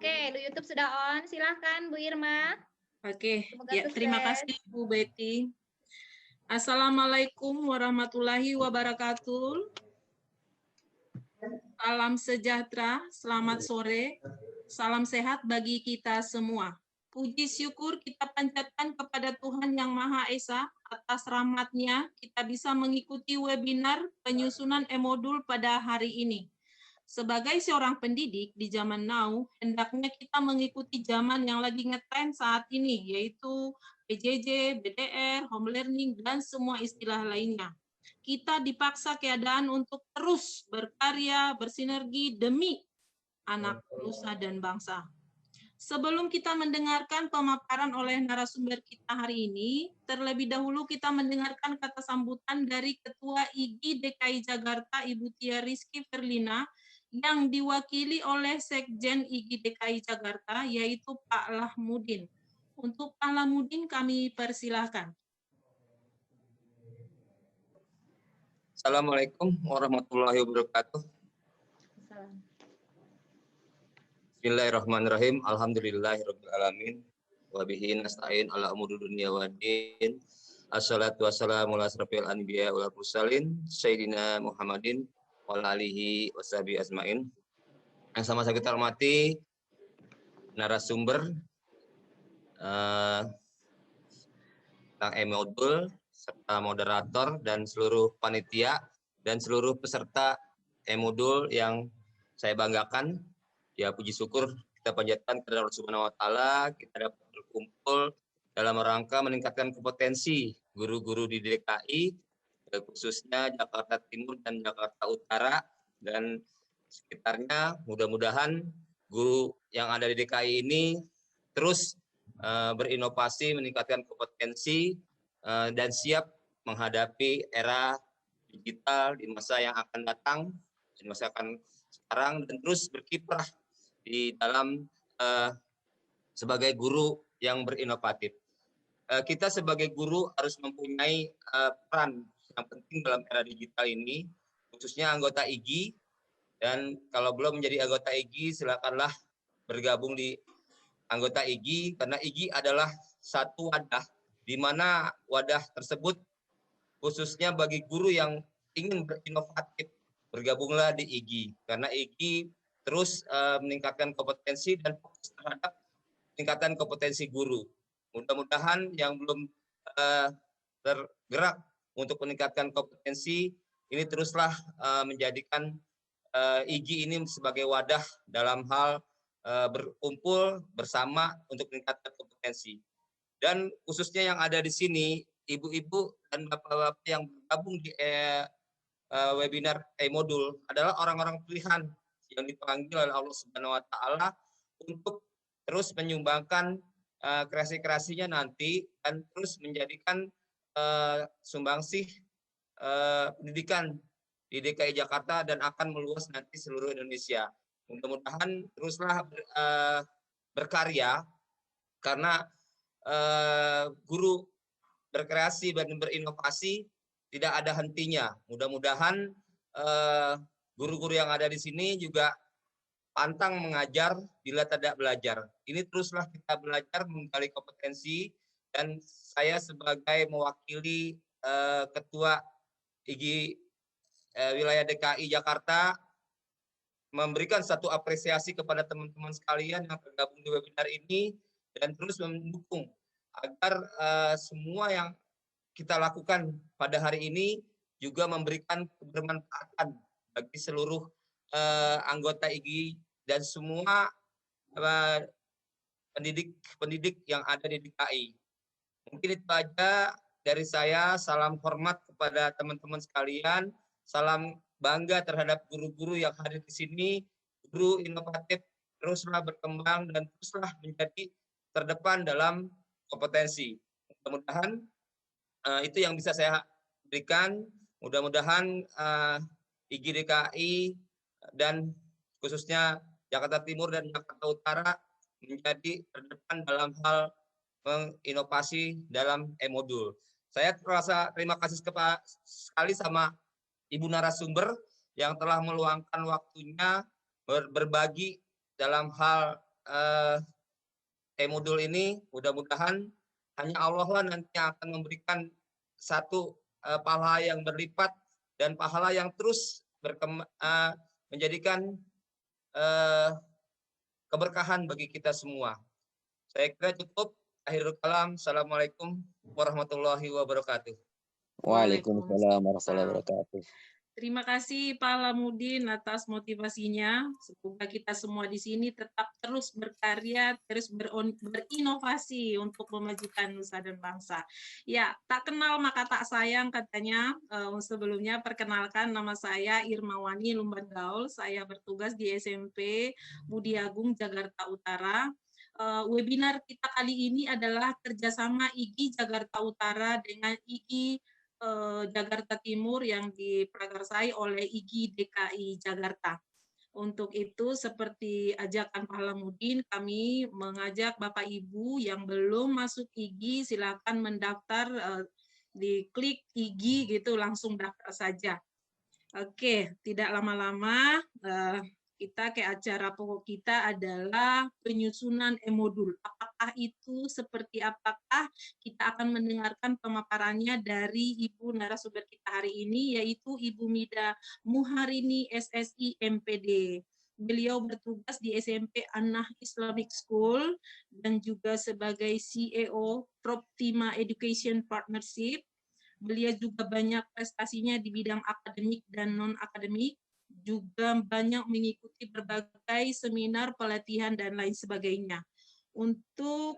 Oke, YouTube sudah on. Silahkan Bu Irma. Oke, Semoga ya, terima sukses. kasih Bu Betty. Assalamualaikum warahmatullahi wabarakatuh. Salam sejahtera, selamat sore, salam sehat bagi kita semua. Puji syukur kita panjatkan kepada Tuhan Yang Maha Esa atas rahmat-Nya kita bisa mengikuti webinar penyusunan e-modul pada hari ini. Sebagai seorang pendidik di zaman now, hendaknya kita mengikuti zaman yang lagi ngetren saat ini, yaitu PJJ, BDR, home learning, dan semua istilah lainnya. Kita dipaksa keadaan untuk terus berkarya, bersinergi demi anak nusa dan bangsa. Sebelum kita mendengarkan pemaparan oleh narasumber kita hari ini, terlebih dahulu kita mendengarkan kata sambutan dari Ketua IGI DKI Jakarta, Ibu Tia Rizky Ferlina, yang diwakili oleh Sekjen IGI DKI Jakarta, yaitu Pak Lahmudin. Untuk Pak Lahmudin kami persilahkan. Assalamualaikum warahmatullahi wabarakatuh. Bismillahirrahmanirrahim. Alhamdulillahirabbil alamin. Wa bihi nasta'in ala umuri dunya waddin. Assalatu wassalamu ala asrofil anbiya wal mursalin sayyidina Muhammadin wa alihi washabihi ajmain. Yang sama-sama kita hormati narasumber tentang e-modul serta moderator dan seluruh panitia dan seluruh peserta e-modul yang saya banggakan. Ya, puji syukur kita panjatkan kepada Allah Subhanahu wa taala, kita dapat berkumpul dalam rangka meningkatkan kompetensi guru-guru di DKI, khususnya Jakarta Timur dan Jakarta Utara dan sekitarnya. Mudah-mudahan guru yang ada di DKI ini terus berinovasi, meningkatkan kompetensi dan siap menghadapi era digital di masa yang akan datang, di masa akan sekarang, dan terus berkiprah di dalam sebagai guru yang berinovatif. Kita sebagai guru harus mempunyai peran yang penting dalam era digital ini, khususnya anggota IGI, dan kalau belum menjadi anggota IGI, silakanlah bergabung di anggota IGI, karena IGI adalah satu wadah, di mana wadah tersebut khususnya bagi guru yang ingin berinovatif, bergabunglah di IGI, karena IGI terus meningkatkan kompetensi dan fokus terhadap peningkatan kompetensi guru. Mudah-mudahan yang belum tergerak untuk meningkatkan kompetensi ini teruslah menjadikan IGI ini sebagai wadah dalam hal berkumpul bersama untuk meningkatkan kompetensi. Dan khususnya yang ada di sini, ibu-ibu dan bapak-bapak yang bergabung di webinar e-modul adalah orang-orang pilihan yang dipanggil oleh Allah Subhanahu wa taala untuk terus menyumbangkan kreasi-kreasinya nanti dan terus menjadikan sumbangsih pendidikan di DKI Jakarta dan akan meluas nanti seluruh Indonesia. Mudah-mudahan teruslah berkarya, karena guru berkreasi dan berinovasi tidak ada hentinya. Mudah-mudahan guru-guru yang ada di sini juga pantang mengajar bila tidak belajar. Ini teruslah kita belajar menggali kompetensi, dan saya sebagai mewakili Ketua IGI wilayah DKI Jakarta memberikan satu apresiasi kepada teman-teman sekalian yang tergabung di webinar ini dan terus mendukung agar semua yang kita lakukan pada hari ini juga memberikan kebermanfaatan bagi seluruh anggota IGI dan semua pendidik yang ada di DKI. Mungkin itu aja dari saya. Salam hormat kepada teman-teman sekalian. Salam bangga terhadap guru-guru yang hadir di sini. Guru inovatif teruslah berkembang dan teruslah menjadi terdepan dalam kompetensi. Mudah-mudahan itu yang bisa saya berikan. Mudah-mudahan IGI DKI dan khususnya Jakarta Timur dan Jakarta Utara menjadi terdepan dalam hal menginovasi dalam e-modul. Saya terasa terima kasih sekali sama Ibu narasumber yang telah meluangkan waktunya berbagi dalam hal modul ini mudah-mudahan hanya Allah lah nanti yang akan memberikan satu pahala yang berlipat dan pahala yang terus menjadikan keberkahan bagi kita semua. Saya kira cukup. Akhirul kalam. Assalamualaikum warahmatullahi wabarakatuh. Waalaikumsalam warahmatullahi wabarakatuh. Terima kasih Pak Alamudin atas motivasinya. Semoga kita semua di sini tetap terus berkarya, terus berinovasi untuk memajukan nusa dan bangsa. Ya, tak kenal maka tak sayang katanya. Sebelumnya perkenalkan, nama saya Irmawani Lumban Gaul. Saya bertugas di SMP Budi Agung Jakarta Utara. Webinar kita kali ini adalah kerjasama IGI Jakarta Utara dengan IGI Jakarta Timur yang diprakarsai oleh IGI DKI Jakarta. Untuk itu, seperti ajakan Pak Alamudin, kami mengajak Bapak Ibu yang belum masuk IGI, silakan mendaftar, diklik IGI gitu, langsung daftar saja. Oke, tidak lama-lama, kita ke acara pokok kita adalah penyusunan e-modul. Apakah itu, seperti apakah, kita akan mendengarkan pemaparannya dari Ibu narasumber kita hari ini, yaitu Ibu Mida Muharini SSI MPD. Beliau bertugas di SMP An-Nah Islamic School dan juga sebagai CEO Proptima Education Partnership. Beliau juga banyak prestasinya di bidang akademik dan non-akademik, juga banyak mengikuti berbagai seminar, pelatihan, dan lain sebagainya. Untuk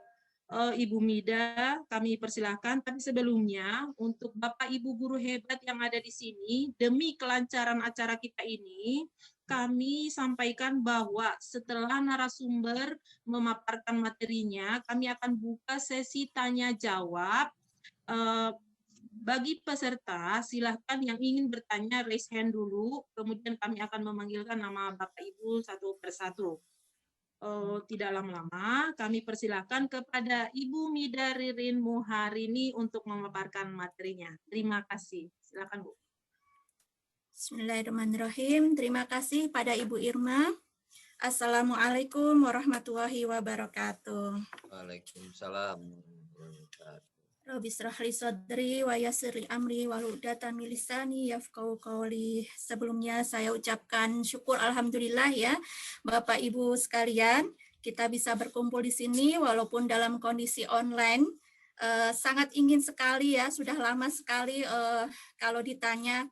Ibu Mida, kami persilahkan, tapi sebelumnya untuk Bapak Ibu guru hebat yang ada di sini, demi kelancaran acara kita ini, kami sampaikan bahwa setelah narasumber memaparkan materinya, kami akan buka sesi tanya-jawab. Bagi peserta, silahkan yang ingin bertanya raise hand dulu, kemudian kami akan memanggilkan nama Bapak Ibu satu persatu. Tidak lama-lama, kami persilahkan kepada Ibu Mida Ririn Muharini untuk memaparkan materinya. Terima kasih. Silakan, Bu. Bismillahirrahmanirrahim. Terima kasih pada Ibu Irma. Assalamualaikum warahmatullahi wabarakatuh. Waalaikumsalam. Rabbi shrah li sadri wa yassir li amri wahlul 'uqdatam min lisani yafqahu qawli. Sebelumnya saya ucapkan syukur alhamdulillah ya Bapak Ibu sekalian, kita bisa berkumpul di sini walaupun dalam kondisi online. Sangat ingin sekali ya, sudah lama sekali kalau ditanya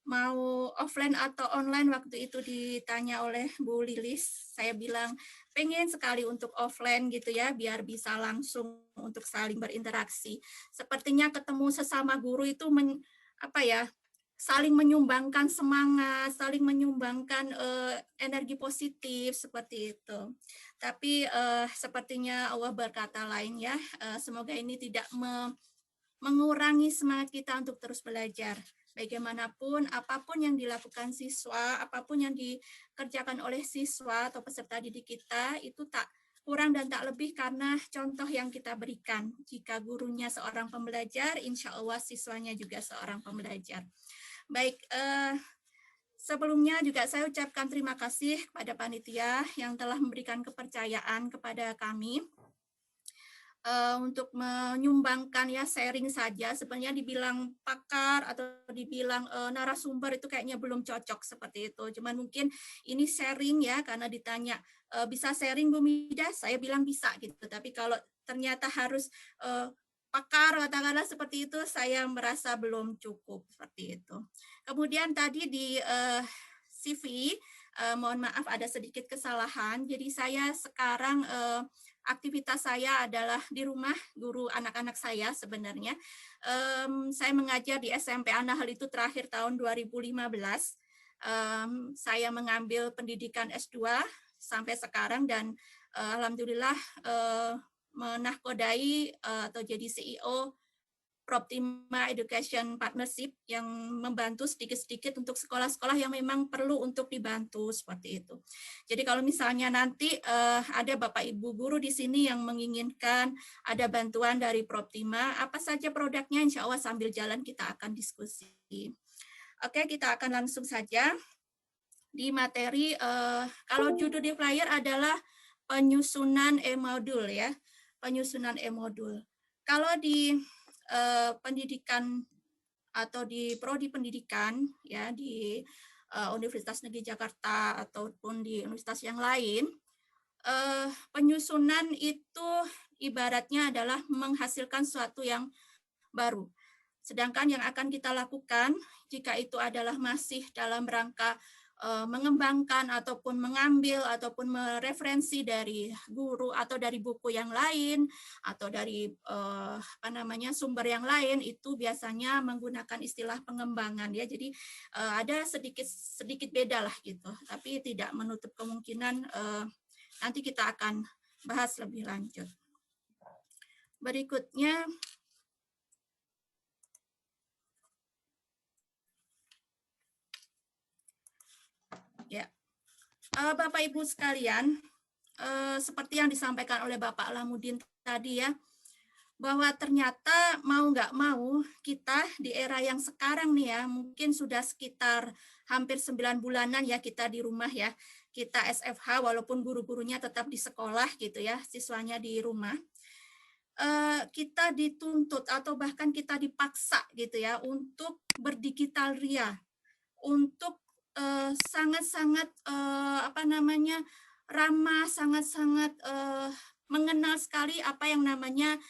mau offline atau online, waktu itu ditanya oleh Bu Lilis, saya bilang pengen sekali untuk offline gitu ya, biar bisa langsung untuk saling berinteraksi. Sepertinya ketemu sesama guru itu saling menyumbangkan semangat, saling menyumbangkan energi positif seperti itu. Tapi sepertinya Allah berkata lain ya, semoga ini tidak mengurangi semangat kita untuk terus belajar. Bagaimanapun, apapun yang dilakukan siswa, apapun yang dikerjakan oleh siswa atau peserta didik kita, itu tak kurang dan tak lebih karena contoh yang kita berikan. Jika gurunya seorang pembelajar, insya Allah siswanya juga seorang pembelajar. Baik, sebelumnya juga saya ucapkan terima kasih kepada panitia yang telah memberikan kepercayaan kepada kami untuk menyumbangkan ya, sharing saja. Sebenarnya dibilang pakar atau dibilang narasumber itu kayaknya belum cocok seperti itu. Cuman mungkin ini sharing ya, karena ditanya bisa sharing Bu Mida, saya bilang bisa gitu. Tapi kalau ternyata harus pakar katakanlah seperti itu, saya merasa belum cukup seperti itu. Kemudian tadi di CV, mohon maaf ada sedikit kesalahan. Jadi saya sekarang aktivitas saya adalah di rumah guru anak-anak saya sebenarnya. Saya mengajar di SMP An-Nah itu terakhir tahun 2015. Saya mengambil pendidikan S2 sampai sekarang dan alhamdulillah menahkodai atau jadi CEO Proptima Education Partnership yang membantu sedikit-sedikit untuk sekolah-sekolah yang memang perlu untuk dibantu seperti itu. Jadi kalau misalnya nanti ada Bapak Ibu guru di sini yang menginginkan ada bantuan dari Proptima, apa saja produknya, insya Allah sambil jalan kita akan diskusi. Oke, kita akan langsung saja di materi. Kalau judul di flyer adalah penyusunan e-modul ya, penyusunan e-modul. Kalau di pendidikan atau di prodi pendidikan ya di Universitas Negeri Jakarta ataupun di universitas yang lain, penyusunan itu ibaratnya adalah menghasilkan sesuatu yang baru. Sedangkan yang akan kita lakukan jika itu adalah masih dalam rangka mengembangkan ataupun mengambil ataupun mereferensi dari guru atau dari buku yang lain atau dari sumber yang lain, itu biasanya menggunakan istilah pengembangan ya. Jadi ada sedikit beda lah gitu, tapi tidak menutup kemungkinan nanti kita akan bahas lebih lanjut. Berikutnya ya, Bapak Ibu sekalian, seperti yang disampaikan oleh Bapak Alamudin tadi ya, bahwa ternyata mau nggak mau kita di era yang sekarang nih ya, mungkin sudah sekitar hampir 9 bulanan ya kita di rumah ya, kita SFH walaupun guru-gurunya tetap di sekolah gitu ya, siswanya di rumah. Kita dituntut atau bahkan kita dipaksa gitu ya untuk berdigital ria, untuk sangat-sangat ramah, sangat-sangat mengenal sekali apa yang namanya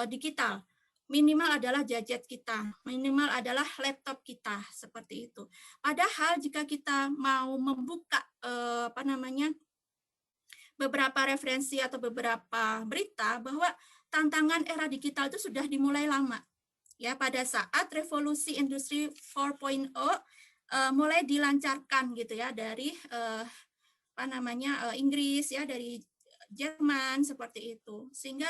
digital. Minimal adalah gadget kita, minimal adalah laptop kita, seperti itu. Padahal jika kita mau membuka beberapa referensi atau beberapa berita bahwa tantangan era digital itu sudah dimulai lama. Ya, pada saat revolusi industri 4.0 mulai dilancarkan gitu ya dari Inggris ya, dari Jerman seperti itu, sehingga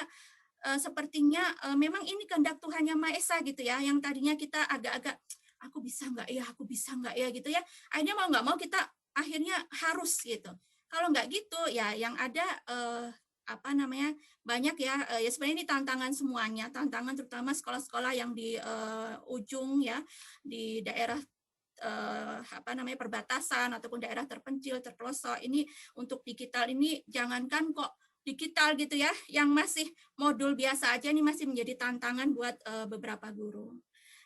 sepertinya memang ini kehendak Tuhan Yang Maha Esa gitu ya, yang tadinya kita agak-agak aku bisa nggak ya gitu ya, akhirnya mau nggak mau kita akhirnya harus gitu. Kalau nggak gitu ya yang ada banyak ya sebenarnya ini tantangan semuanya, tantangan terutama sekolah-sekolah yang di ujung ya, di daerah perbatasan ataupun daerah terpencil, terpelosok. Ini untuk digital ini jangankan kok digital gitu ya, yang masih modul biasa aja ini masih menjadi tantangan buat beberapa guru.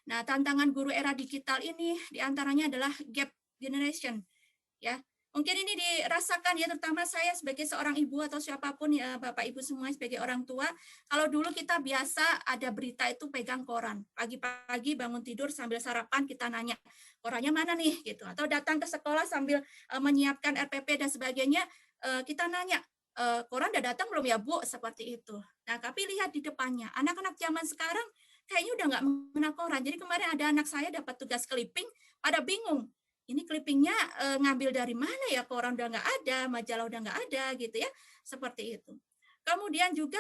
Nah, tantangan guru era digital ini diantaranya adalah gap generation ya. Mungkin ini dirasakan ya, terutama saya sebagai seorang ibu atau siapapun ya, Bapak Ibu semua sebagai orang tua. Kalau dulu kita biasa ada berita itu pegang koran. Pagi-pagi bangun tidur sambil sarapan kita nanya, korannya mana nih gitu. Atau datang ke sekolah sambil menyiapkan RPP dan sebagainya, kita nanya, koran udah datang belum ya Bu? Seperti itu. Nah, tapi lihat di depannya, anak-anak zaman sekarang kayaknya udah nggak mengenal koran. Jadi kemarin ada anak saya dapat tugas clipping, pada bingung. Ini clippingnya ngambil dari mana ya, koran udah nggak ada, majalah udah nggak ada gitu ya, seperti itu. Kemudian juga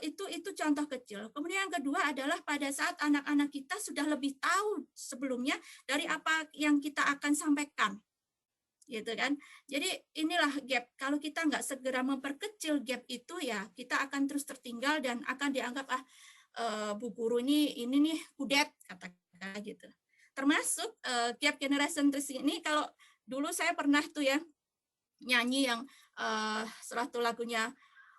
itu contoh kecil. Kemudian yang kedua adalah pada saat anak-anak kita sudah lebih tahu sebelumnya dari apa yang kita akan sampaikan, gitu kan. Jadi inilah gap. Kalau kita nggak segera memperkecil gap itu ya, kita akan terus tertinggal dan akan dianggap Bu Guru ini nih kudet, kata-kata gitu. Termasuk gap generation ini, kalau dulu saya pernah tuh ya nyanyi yang salah satu lagunya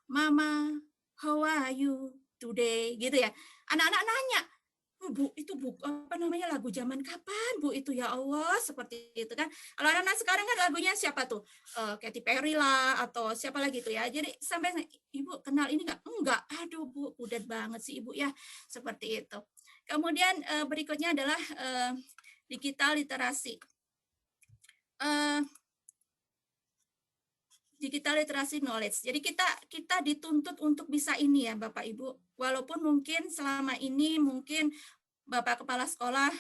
Mama, how are you today gitu ya. Anak-anak nanya, Bu, itu lagu zaman kapan Bu itu, ya Allah, seperti itu kan. Kalau anak-anak sekarang kan lagunya siapa tuh? Katy Perry lah atau siapa lagi tuh ya. Jadi sampai Ibu kenal ini nggak? Enggak. Aduh Bu, udah banget sih Ibu ya. Seperti itu. Kemudian berikutnya adalah digital literasi. Digital literasi knowledge. Jadi kita dituntut untuk bisa ini ya Bapak Ibu. Walaupun mungkin selama ini mungkin Bapak Kepala Sekolah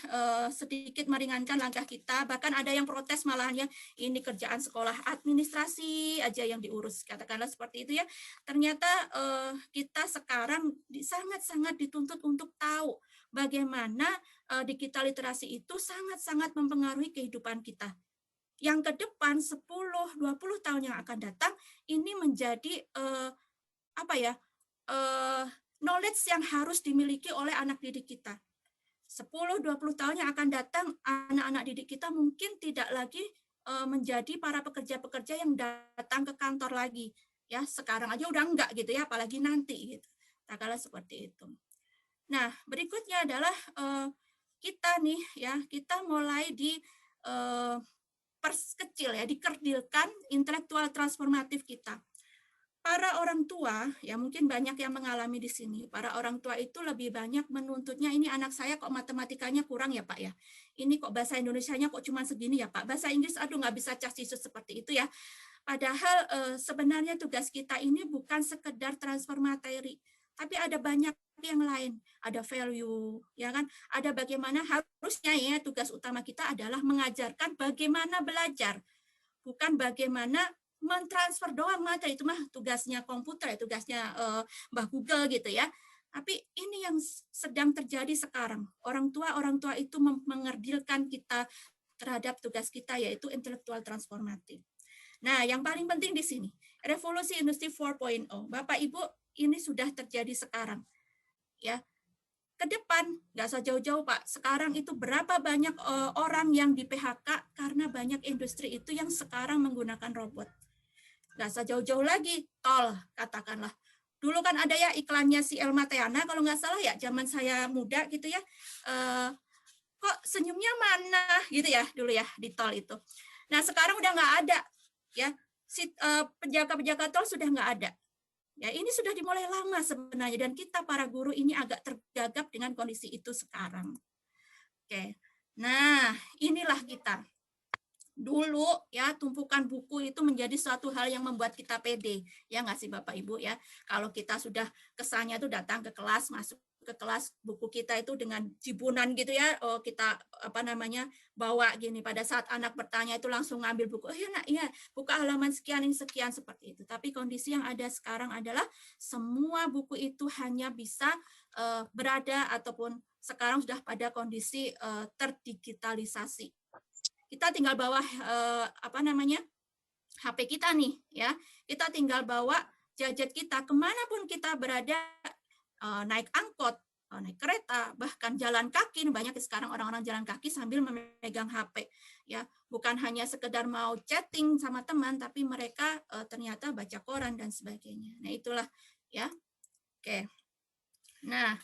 sedikit meringankan langkah kita, bahkan ada yang protes malahan ya, ini kerjaan sekolah administrasi aja yang diurus, katakanlah seperti itu ya. Ternyata kita sekarang sangat-sangat dituntut untuk tahu bagaimana digital literasi itu sangat-sangat mempengaruhi kehidupan kita. Yang ke depan 10-20 tahun yang akan datang ini menjadi knowledge yang harus dimiliki oleh anak didik kita. 10-20 tahun yang akan datang, anak-anak didik kita mungkin tidak lagi menjadi para pekerja-pekerja yang datang ke kantor lagi. ya sekarang aja udah enggak gitu ya, apalagi nanti gitu. Tak kala seperti itu. Nah, berikutnya adalah kita nih ya, kita mulai di perskecil ya, dikerdilkan intelektual transformatif kita. Para orang tua, ya mungkin banyak yang mengalami di sini, para orang tua itu lebih banyak menuntutnya, ini anak saya kok matematikanya kurang ya Pak ya, ini kok bahasa Indonesianya kok cuma segini ya Pak, bahasa Inggris aduh nggak bisa cas-cisus seperti itu ya. Padahal sebenarnya tugas kita ini bukan sekedar transfer materi, tapi ada banyak yang lain, ada value, ya kan? Ada bagaimana harusnya ya tugas utama kita adalah mengajarkan bagaimana belajar, bukan bagaimana mentransfer doang materi, itu mah tugasnya komputer, tugasnya Mbah Google gitu ya. Tapi ini yang sedang terjadi sekarang. Orang tua itu mengerdilkan kita terhadap tugas kita, yaitu intelektual transformatif. Nah, yang paling penting di sini, revolusi industri 4.0. Bapak Ibu, ini sudah terjadi sekarang. Ya. Ke depan, nggak usah jauh-jauh Pak, sekarang itu berapa banyak orang yang di PHK karena banyak industri itu yang sekarang menggunakan robot. Nggak usah jauh-jauh lagi, tol katakanlah. Dulu kan ada ya iklannya si Elma Teana, kalau nggak salah ya, zaman saya muda gitu ya, kok senyumnya mana gitu ya dulu ya di tol itu. Nah sekarang udah nggak ada ya, si penjaga-penjaga tol sudah nggak ada. Ya ini sudah dimulai lama sebenarnya dan kita para guru ini agak tergagap dengan kondisi itu sekarang. Oke, nah inilah kita. Dulu ya tumpukan buku itu menjadi suatu hal yang membuat kita pede, ya nggak sih Bapak Ibu ya. Kalau kita sudah kesannya tuh datang ke kelas, masuk ke kelas, buku kita itu dengan jibunan gitu ya, kita bawa gini, pada saat anak bertanya itu langsung ngambil buku, oh ya nak, ya buka halaman sekian ini sekian seperti itu. Tapi kondisi yang ada sekarang adalah semua buku itu hanya bisa berada ataupun sekarang sudah pada kondisi terdigitalisasi. Kita tinggal bawa HP kita nih ya, kita tinggal bawa gadget kita kemanapun kita berada, naik angkot, naik kereta, bahkan jalan kaki. Banyak sekarang orang-orang jalan kaki sambil memegang HP ya, bukan hanya sekedar mau chatting sama teman, tapi mereka ternyata baca koran dan sebagainya. Nah itulah ya. Oke, nah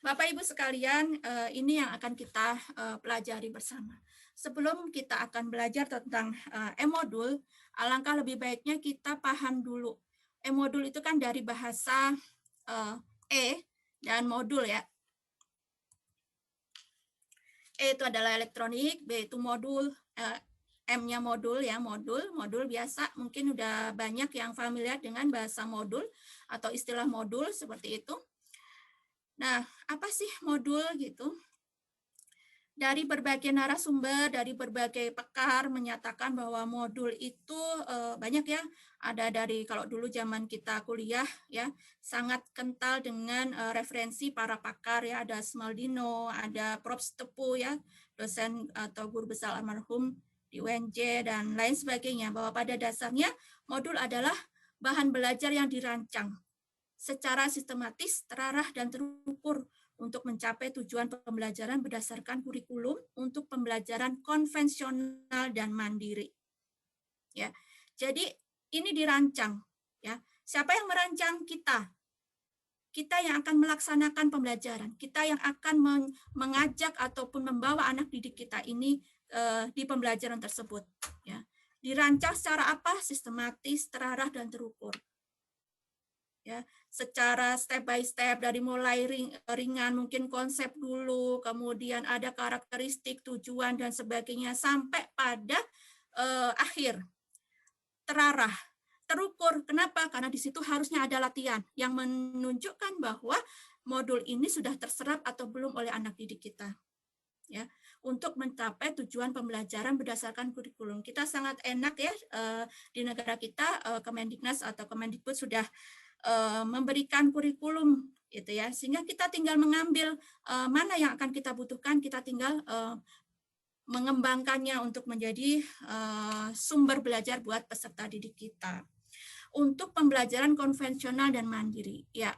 Bapak Ibu sekalian, ini yang akan kita pelajari bersama. Sebelum kita akan belajar tentang e-modul, alangkah lebih baiknya kita paham dulu. E-modul itu kan dari bahasa E dan modul ya. E itu adalah elektronik, B itu modul, M-nya modul ya, modul biasa. Mungkin udah banyak yang familiar dengan bahasa modul atau istilah modul seperti itu. Nah, apa sih modul gitu? Dari berbagai narasumber, dari berbagai pakar menyatakan bahwa modul itu banyak ya. Ada dari kalau dulu zaman kita kuliah ya, sangat kental dengan referensi para pakar ya. Ada Smaldino, ada Prof. Tepu ya, dosen atau guru besar almarhum di UNJ dan lain sebagainya. Bahwa pada dasarnya modul adalah bahan belajar yang dirancang secara sistematis, terarah, dan terukur untuk mencapai tujuan pembelajaran berdasarkan kurikulum untuk pembelajaran konvensional dan mandiri. Ya, jadi ini dirancang. Ya, siapa yang merancang? Kita. Kita yang akan melaksanakan pembelajaran. Kita yang akan mengajak ataupun membawa anak didik kita ini di pembelajaran tersebut. Ya, dirancang secara apa? Sistematis, terarah, dan terukur. Ya, secara step by step, dari mulai ringan, mungkin konsep dulu, kemudian ada karakteristik, tujuan, dan sebagainya, sampai pada akhir. Terarah, terukur. Kenapa? Karena di situ harusnya ada latihan yang menunjukkan bahwa modul ini sudah terserap atau belum oleh anak didik kita. Ya, untuk mencapai tujuan pembelajaran berdasarkan kurikulum. Kita sangat enak ya, di negara kita, Kemendiknas atau Kemendikbud sudah memberikan kurikulum gitu ya, sehingga kita tinggal mengambil mana yang akan kita butuhkan, kita tinggal mengembangkannya untuk menjadi sumber belajar buat peserta didik kita. Untuk pembelajaran konvensional dan mandiri ya,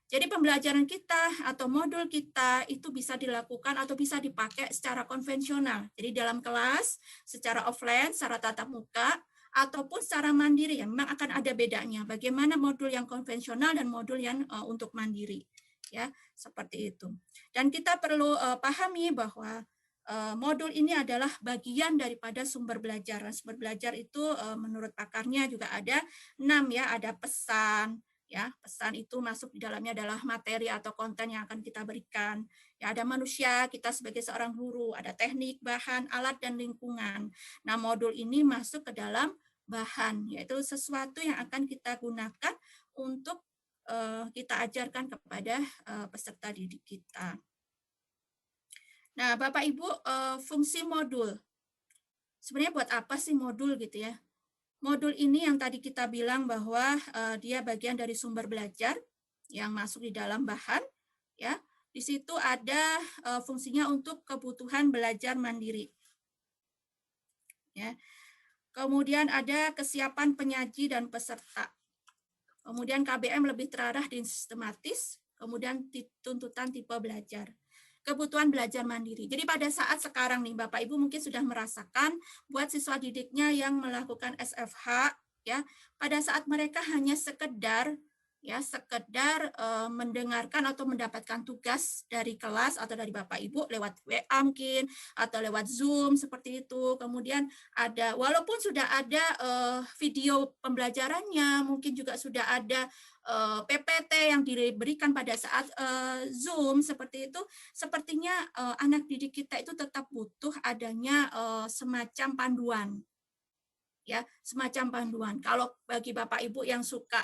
jadi pembelajaran kita atau modul kita itu bisa dilakukan atau bisa dipakai secara konvensional, jadi dalam kelas secara offline, secara tatap muka, ataupun secara mandiri, ya memang akan ada bedanya. Bagaimana modul yang konvensional dan modul yang untuk mandiri, ya seperti itu. Dan kita perlu pahami bahwa modul ini adalah bagian daripada sumber belajar. Sumber belajar itu menurut pakarnya juga ada 6 ya, ada pesan. Ya, pesan itu masuk di dalamnya adalah materi atau konten yang akan kita berikan. Ya, ada manusia, kita sebagai seorang guru, ada teknik, bahan, alat, dan lingkungan. Nah, modul ini masuk ke dalam bahan, yaitu sesuatu yang akan kita gunakan untuk kita ajarkan kepada peserta didik kita. Nah, Bapak Ibu, fungsi modul. Sebenarnya buat apa sih modul gitu ya? Modul ini yang tadi kita bilang bahwa dia bagian dari sumber belajar yang masuk di dalam bahan, ya. Di situ ada fungsinya untuk kebutuhan belajar mandiri. Ya. Kemudian ada kesiapan penyaji dan peserta. Kemudian KBM lebih terarah di sistematis, kemudian tuntutan tipe belajar. Kebutuhan belajar mandiri. Jadi pada saat sekarang nih Bapak Ibu mungkin sudah merasakan buat siswa didiknya yang melakukan SFH ya, pada saat mereka hanya sekedar mendengarkan atau mendapatkan tugas dari kelas atau dari Bapak Ibu lewat WA mungkin atau lewat Zoom seperti itu. Kemudian ada walaupun sudah ada video pembelajarannya, mungkin juga sudah ada PPT yang diberikan pada saat Zoom seperti itu, sepertinya anak didik kita itu tetap butuh adanya semacam panduan. Ya, semacam panduan. Kalau bagi Bapak Ibu yang suka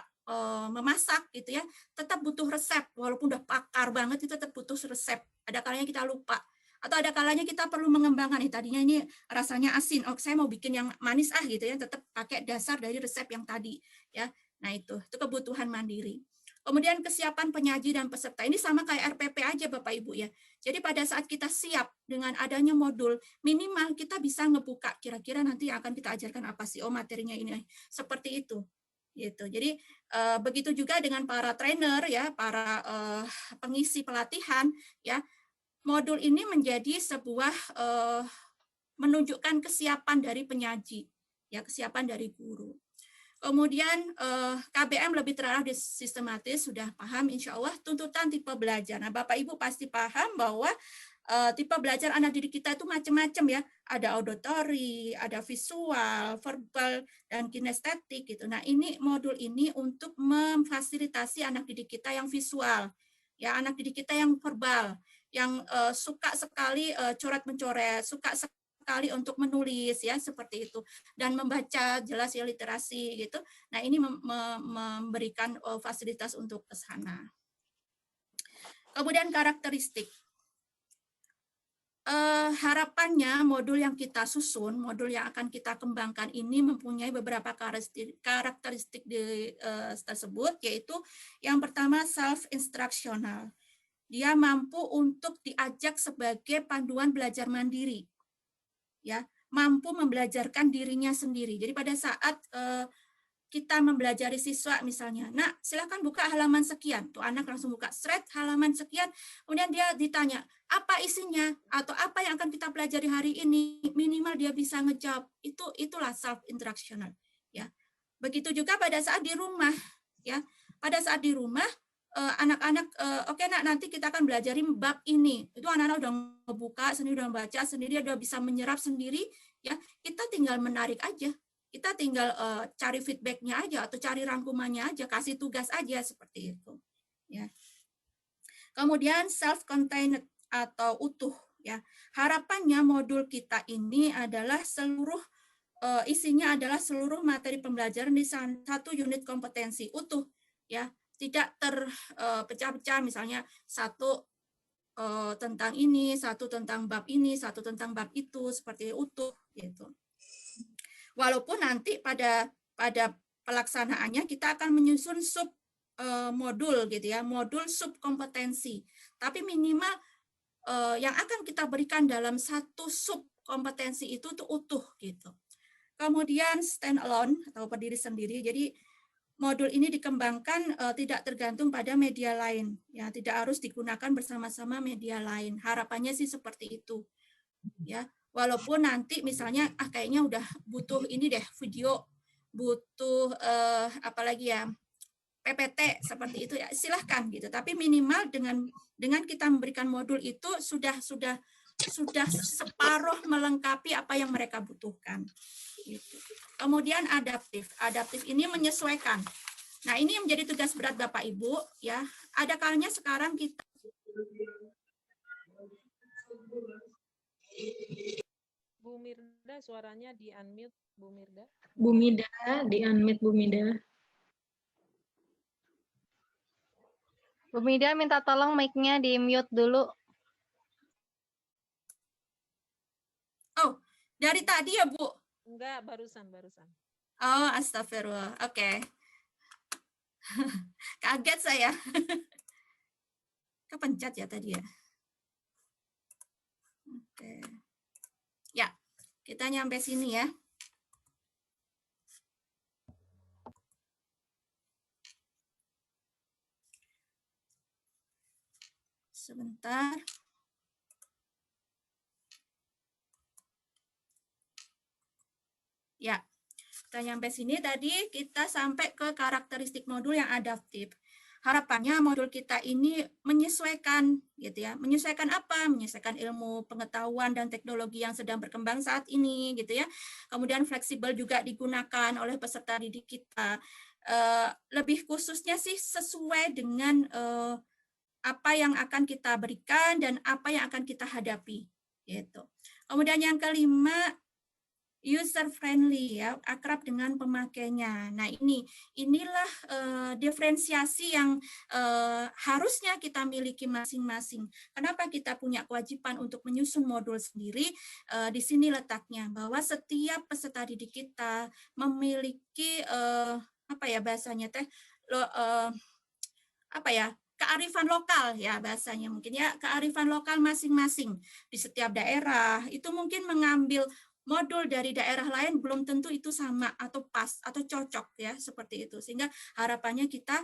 memasak gitu ya, tetap butuh resep. Walaupun udah pakar banget itu tetap butuh resep. Ada kalanya kita lupa. Atau ada kalanya kita perlu mengembangkan, tadinya ini rasanya asin, oh saya mau bikin yang manis gitu ya, tetap pakai dasar dari resep yang tadi ya. Nah, itu kebutuhan mandiri. Kemudian kesiapan penyaji dan peserta. Ini sama kayak RPP aja Bapak Ibu ya. Jadi pada saat kita siap dengan adanya modul, minimal kita bisa ngebuka kira-kira nanti akan kita ajarkan apa sih, oh materinya ini. Seperti itu. Gitu. Jadi begitu juga dengan para trainer ya, para pengisi pelatihan ya. Modul ini menjadi sebuah menunjukkan kesiapan dari penyaji, ya kesiapan dari guru. Kemudian KBM lebih terarah di sistematis, sudah paham insya Allah tuntutan tipe belajar. Nah Bapak Ibu pasti paham bahwa tipe belajar anak didik kita itu macam-macam ya. Ada auditory, ada visual, verbal, dan kinestetik gitu. Nah ini modul ini untuk memfasilitasi anak didik kita yang visual, ya anak didik kita yang verbal, yang suka sekali coret-mencoret, suka sekali untuk menulis ya seperti itu dan membaca jelas ya literasi gitu. Nah, ini memberikan fasilitas untuk ke sana. Kemudian karakteristik. Harapannya modul yang kita susun, modul yang akan kita kembangkan ini mempunyai beberapa karakteristik tersebut, yaitu yang pertama self-instructional. Dia mampu untuk diajak sebagai panduan belajar mandiri. Ya, mampu membelajarkan dirinya sendiri. Jadi pada saat kita mempelajari siswa misalnya, nah silakan buka halaman sekian, tuh anak langsung buka thread halaman sekian, kemudian dia ditanya apa isinya atau apa yang akan kita pelajari hari ini, minimal dia bisa ngejawab. Itulah self instructional ya. Begitu juga pada saat di rumah ya, pada saat di rumah anak-anak oke nak, nanti kita akan belajarin bab ini. Itu anak-anak udah ngebuka sendiri, udah baca sendiri, udah bisa menyerap sendiri ya. Kita tinggal menarik aja. Kita tinggal cari feedbacknya aja atau cari rangkumannya aja, kasih tugas aja seperti itu ya. Kemudian self-contained atau utuh ya. Harapannya modul kita ini adalah seluruh isinya adalah seluruh materi pembelajaran di satu unit kompetensi utuh ya. Tidak terpecah-pecah, misalnya satu tentang ini, satu tentang bab ini, satu tentang bab itu, seperti utuh gitu. Walaupun nanti pada pelaksanaannya kita akan menyusun sub modul gitu ya, modul sub kompetensi. Tapi minimal yang akan kita berikan dalam satu sub kompetensi itu tuh utuh gitu. Kemudian stand alone atau berdiri sendiri. Jadi modul ini dikembangkan tidak tergantung pada media lain, ya tidak harus digunakan bersama-sama media lain. Harapannya sih seperti itu, ya. Walaupun nanti misalnya kayaknya udah butuh ini deh video butuh apalagi ya, PPT seperti itu ya, silahkan gitu. Tapi minimal dengan kita memberikan modul itu sudah separuh melengkapi apa yang mereka butuhkan. Gitu. Kemudian adaptif. Adaptif ini menyesuaikan. Nah, ini yang menjadi tugas berat Bapak Ibu ya. Ada kalanya sekarang kita Bu Mirda, suaranya di unmute, Bu Mirda. Bu Mida, di unmute Bu Mida. Bu Mida minta tolong mic-nya di mute dulu. Oh, dari tadi ya, Bu? Enggak, barusan. Oh, astagfirullah. Oke. Kaget saya. Kepencet ya tadi ya. Oke. Ya, kita nyampe sini ya. Sebentar. Ya, kita nyampe sini tadi kita sampai ke karakteristik modul yang adaptif. Harapannya modul kita ini menyesuaikan gitu ya. Menyesuaikan apa? Menyesuaikan ilmu, pengetahuan dan teknologi yang sedang berkembang saat ini gitu ya. Kemudian fleksibel juga digunakan oleh peserta didik kita. Lebih khususnya sih sesuai dengan apa yang akan kita berikan dan apa yang akan kita hadapi gitu. Kemudian yang kelima, user friendly ya, akrab dengan pemakainya. Nah, inilah diferensiasi yang harusnya kita miliki masing-masing. Kenapa kita punya kewajiban untuk menyusun modul sendiri? Di sini letaknya bahwa setiap peserta didik kita memiliki apa ya bahasanya teh apa ya, kearifan lokal ya bahasanya mungkin ya, kearifan lokal masing-masing di setiap daerah itu mungkin mengambil modul dari daerah lain belum tentu itu sama atau pas atau cocok ya seperti itu, sehingga harapannya kita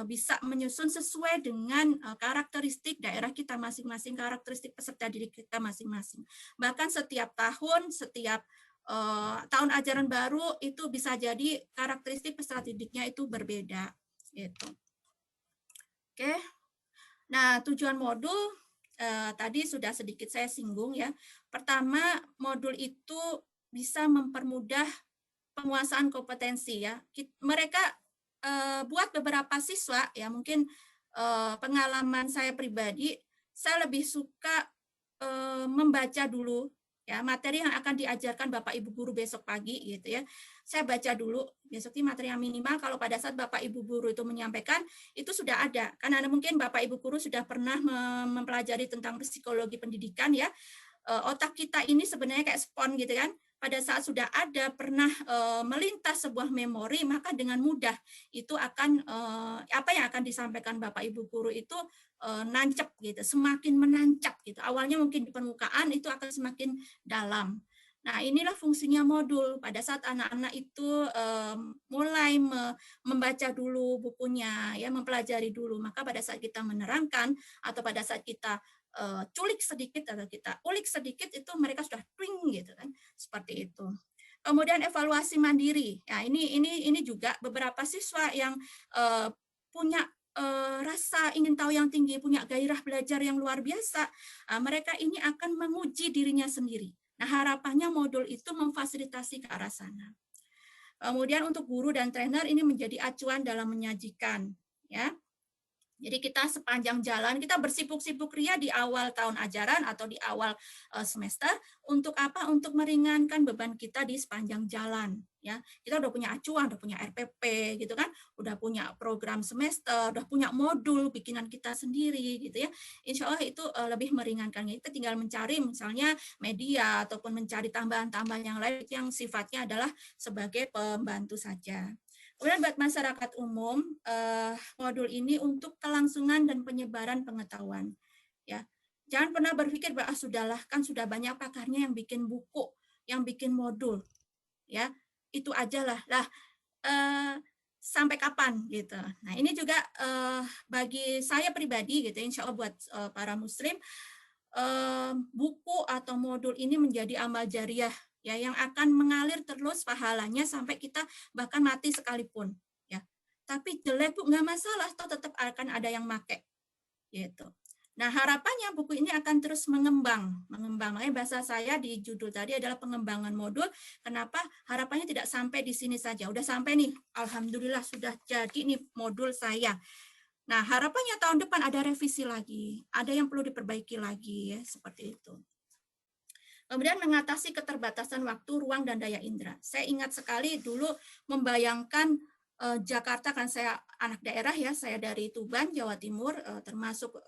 bisa menyusun sesuai dengan karakteristik daerah kita masing-masing, karakteristik peserta didik kita masing-masing. Bahkan setiap tahun, setiap tahun ajaran baru itu bisa jadi karakteristik peserta didiknya itu berbeda gitu. Oke, nah tujuan modul tadi sudah sedikit saya singgung ya. Pertama, modul itu bisa mempermudah penguasaan kompetensi ya. Mereka buat beberapa siswa ya, mungkin pengalaman saya pribadi, saya lebih suka membaca dulu ya materi yang akan diajarkan Bapak Ibu guru besok pagi gitu ya. Saya baca dulu besok ini materi yang minimal, kalau pada saat Bapak Ibu guru itu menyampaikan itu sudah ada. Karena mungkin Bapak Ibu guru sudah pernah mempelajari tentang psikologi pendidikan ya. Otak kita ini sebenarnya kayak spons gitu kan. Pada saat sudah ada pernah melintas sebuah memori, maka dengan mudah itu akan apa yang akan disampaikan Bapak Ibu guru itu nancep gitu, semakin menancap gitu. Awalnya mungkin di permukaan, itu akan semakin dalam. Nah, inilah fungsinya modul. Pada saat anak-anak itu mulai membaca dulu bukunya, ya, mempelajari dulu, maka pada saat kita menerangkan atau pada saat kita culik sedikit atau kita ulik sedikit, itu mereka sudah twing gitu kan, seperti itu. Kemudian evaluasi mandiri. Ya, ini juga beberapa siswa yang punya rasa ingin tahu yang tinggi, punya gairah belajar yang luar biasa, mereka ini akan menguji dirinya sendiri. Nah, harapannya modul itu memfasilitasi ke arah sana. Kemudian untuk guru dan trainer ini menjadi acuan dalam menyajikan, ya. Jadi kita sepanjang jalan, kita bersibuk-sibuk ria di awal tahun ajaran atau di awal semester, untuk apa? Untuk meringankan beban kita di sepanjang jalan. Ya, kita udah punya acuan, udah punya RPP, gitu kan, udah punya program semester, udah punya modul bikinan kita sendiri, gitu ya. Insya Allah itu lebih meringankan. Kita tinggal mencari misalnya media ataupun mencari tambahan-tambahan yang lain yang sifatnya adalah sebagai pembantu saja. Kemudian buat masyarakat umum, modul ini untuk kelangsungan dan penyebaran pengetahuan. Ya, jangan pernah berpikir bahwa sudahlah, kan sudah banyak pakarnya yang bikin buku, yang bikin modul, ya itu aja lah. Sampai kapan gitu. Nah, ini juga bagi saya pribadi gitu, insya Allah buat para muslim, buku atau modul ini menjadi amal jariah ya, yang akan mengalir terus pahalanya sampai kita bahkan mati sekalipun, ya. Tapi jelek Bu, nggak masalah, toh tetap akan ada yang make, gitu. Nah, harapannya buku ini akan terus mengembang. Makanya bahasa saya di judul tadi adalah pengembangan modul. Kenapa? Harapannya tidak sampai di sini saja. Udah sampai nih, alhamdulillah sudah jadi nih modul saya. Nah, harapannya tahun depan ada revisi lagi, ada yang perlu diperbaiki lagi, ya, seperti itu. Kemudian mengatasi keterbatasan waktu, ruang, dan daya indera. Saya ingat sekali dulu membayangkan Jakarta, kan saya anak daerah ya, saya dari Tuban, Jawa Timur, termasuk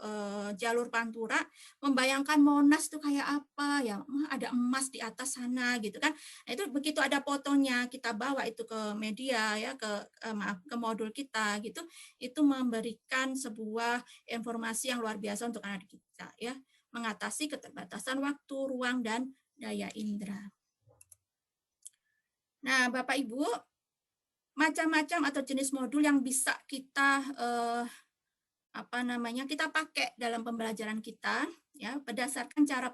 jalur Pantura, membayangkan Monas itu kayak apa ya, ada emas di atas sana gitu kan. Nah, itu begitu ada fotonya kita bawa itu ke media ya, ke modul kita gitu, itu memberikan sebuah informasi yang luar biasa untuk anak kita ya, mengatasi keterbatasan waktu, ruang, dan daya indera. Nah, Bapak Ibu, macam-macam atau jenis modul yang bisa kita kita pakai dalam pembelajaran kita ya, berdasarkan cara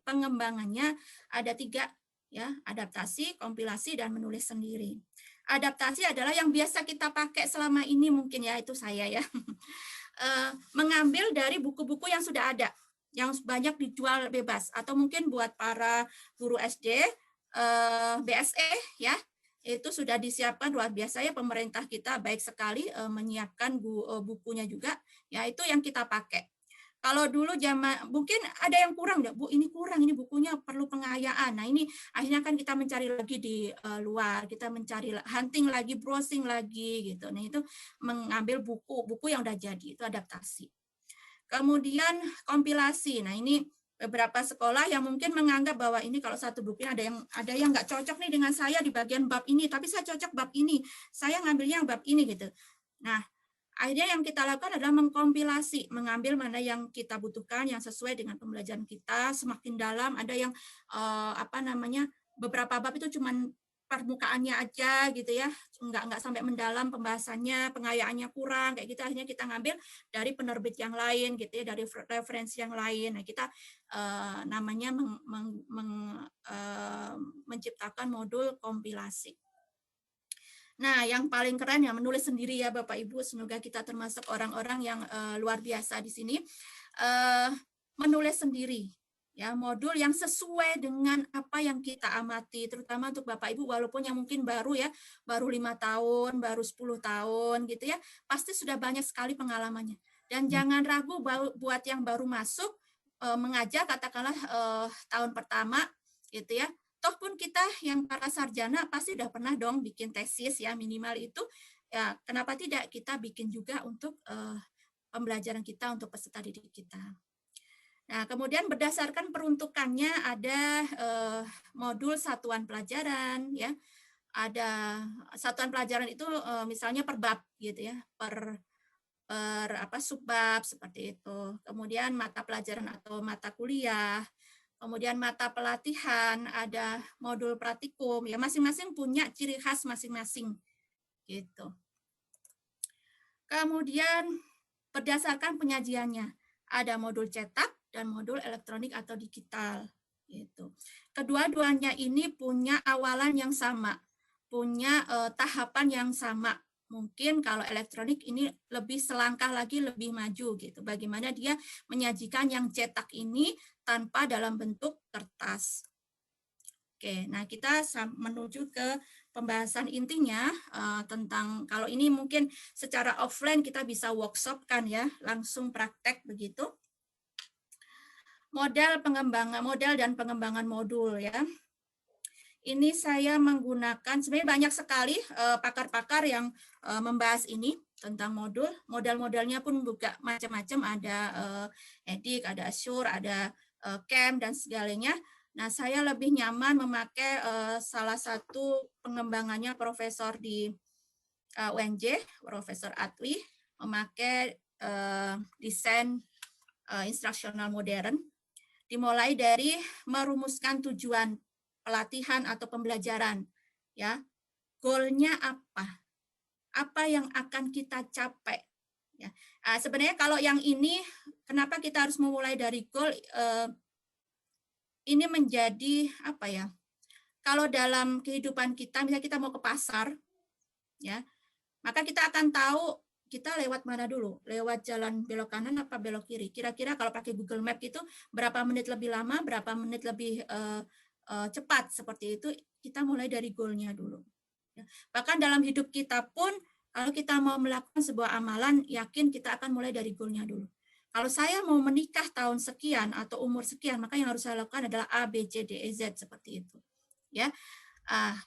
pengembangannya ada 3 ya, adaptasi, kompilasi, dan menulis sendiri. Adaptasi adalah yang biasa kita pakai selama ini mungkin ya, itu saya ya. Mengambil dari buku-buku yang sudah ada, yang banyak dijual bebas, atau mungkin buat para guru SD, BSE ya, itu sudah disiapkan luar biasa ya, pemerintah kita baik sekali menyiapkan bukunya juga ya, itu yang kita pakai. Kalau dulu mungkin ada yang kurang Bu, ini kurang, ini bukunya perlu pengayaan. Nah, ini akhirnya kan kita mencari lagi di luar, kita mencari hunting lagi, browsing lagi gitu. Nah, itu mengambil buku yang udah jadi, itu adaptasi. Kemudian kompilasi. Nah, ini beberapa sekolah yang mungkin menganggap bahwa ini kalau satu buku ada yang nggak cocok nih dengan saya di bagian bab ini, tapi saya cocok bab ini, saya ngambilnya yang bab ini gitu. Nah, akhirnya yang kita lakukan adalah mengkompilasi, mengambil mana yang kita butuhkan, yang sesuai dengan pembelajaran kita, semakin dalam. Ada yang beberapa bab itu cuman permukaannya aja gitu ya, nggak sampai mendalam pembahasannya, pengayaannya kurang kayak gitu. Akhirnya kita ngambil dari penerbit yang lain gitu ya, dari referensi yang lain. Nah, kita menciptakan modul kompilasi. Nah, yang paling keren ya menulis sendiri ya Bapak Ibu. Semoga kita termasuk orang-orang yang luar biasa di sini. Menulis sendiri. Ya, modul yang sesuai dengan apa yang kita amati, terutama untuk Bapak Ibu walaupun yang mungkin baru ya, baru 5 tahun, baru 10 tahun gitu ya, pasti sudah banyak sekali pengalamannya. Dan jangan ragu buat yang baru masuk mengajar, katakanlah tahun pertama gitu ya. Toh pun kita yang para sarjana pasti udah pernah dong bikin tesis ya, minimal itu ya, kenapa tidak kita bikin juga untuk pembelajaran kita, untuk peserta didik kita. Nah, kemudian berdasarkan peruntukannya ada modul satuan pelajaran ya. Ada satuan pelajaran itu misalnya per bab gitu ya, per subbab seperti itu. Kemudian mata pelajaran atau mata kuliah, kemudian mata pelatihan, ada modul praktikum ya, masing-masing punya ciri khas masing-masing gitu. Kemudian berdasarkan penyajiannya ada modul cetak dan modul elektronik atau digital gitu. Kedua-duanya ini punya awalan yang sama, punya tahapan yang sama. Mungkin kalau elektronik ini lebih selangkah lagi lebih maju gitu. Bagaimana dia menyajikan yang cetak ini tanpa dalam bentuk kertas. Oke, nah kita menuju ke pembahasan intinya tentang, kalau ini mungkin secara offline kita bisa workshop kan ya, langsung praktek begitu. Model dan pengembangan modul ya. Ini saya menggunakan, sebenarnya banyak sekali pakar-pakar yang membahas ini tentang modul. Model-modelnya pun juga macam-macam, ada EDIC, ada Azure, ada CAM dan segalanya. Nah, saya lebih nyaman memakai salah satu pengembangannya profesor di UNJ, Profesor Atwi, memakai desain instruksional modern. Dimulai dari merumuskan tujuan pelatihan atau pembelajaran, ya, goalnya apa yang akan kita capai, ya. Sebenarnya kalau yang ini, kenapa kita harus memulai dari goal? Ini menjadi kalau dalam kehidupan kita, misalnya kita mau ke pasar, ya, maka kita akan tahu kita lewat mana dulu, lewat jalan belok kanan apa belok kiri. Kira-kira kalau pakai Google Map itu berapa menit lebih lama, berapa menit lebih cepat, seperti itu. Kita mulai dari goalnya dulu. Bahkan dalam hidup kita pun, kalau kita mau melakukan sebuah amalan, yakin kita akan mulai dari goalnya dulu. Kalau saya mau menikah tahun sekian atau umur sekian, maka yang harus saya lakukan adalah A, B, C, D, E, Z, seperti itu. Ya,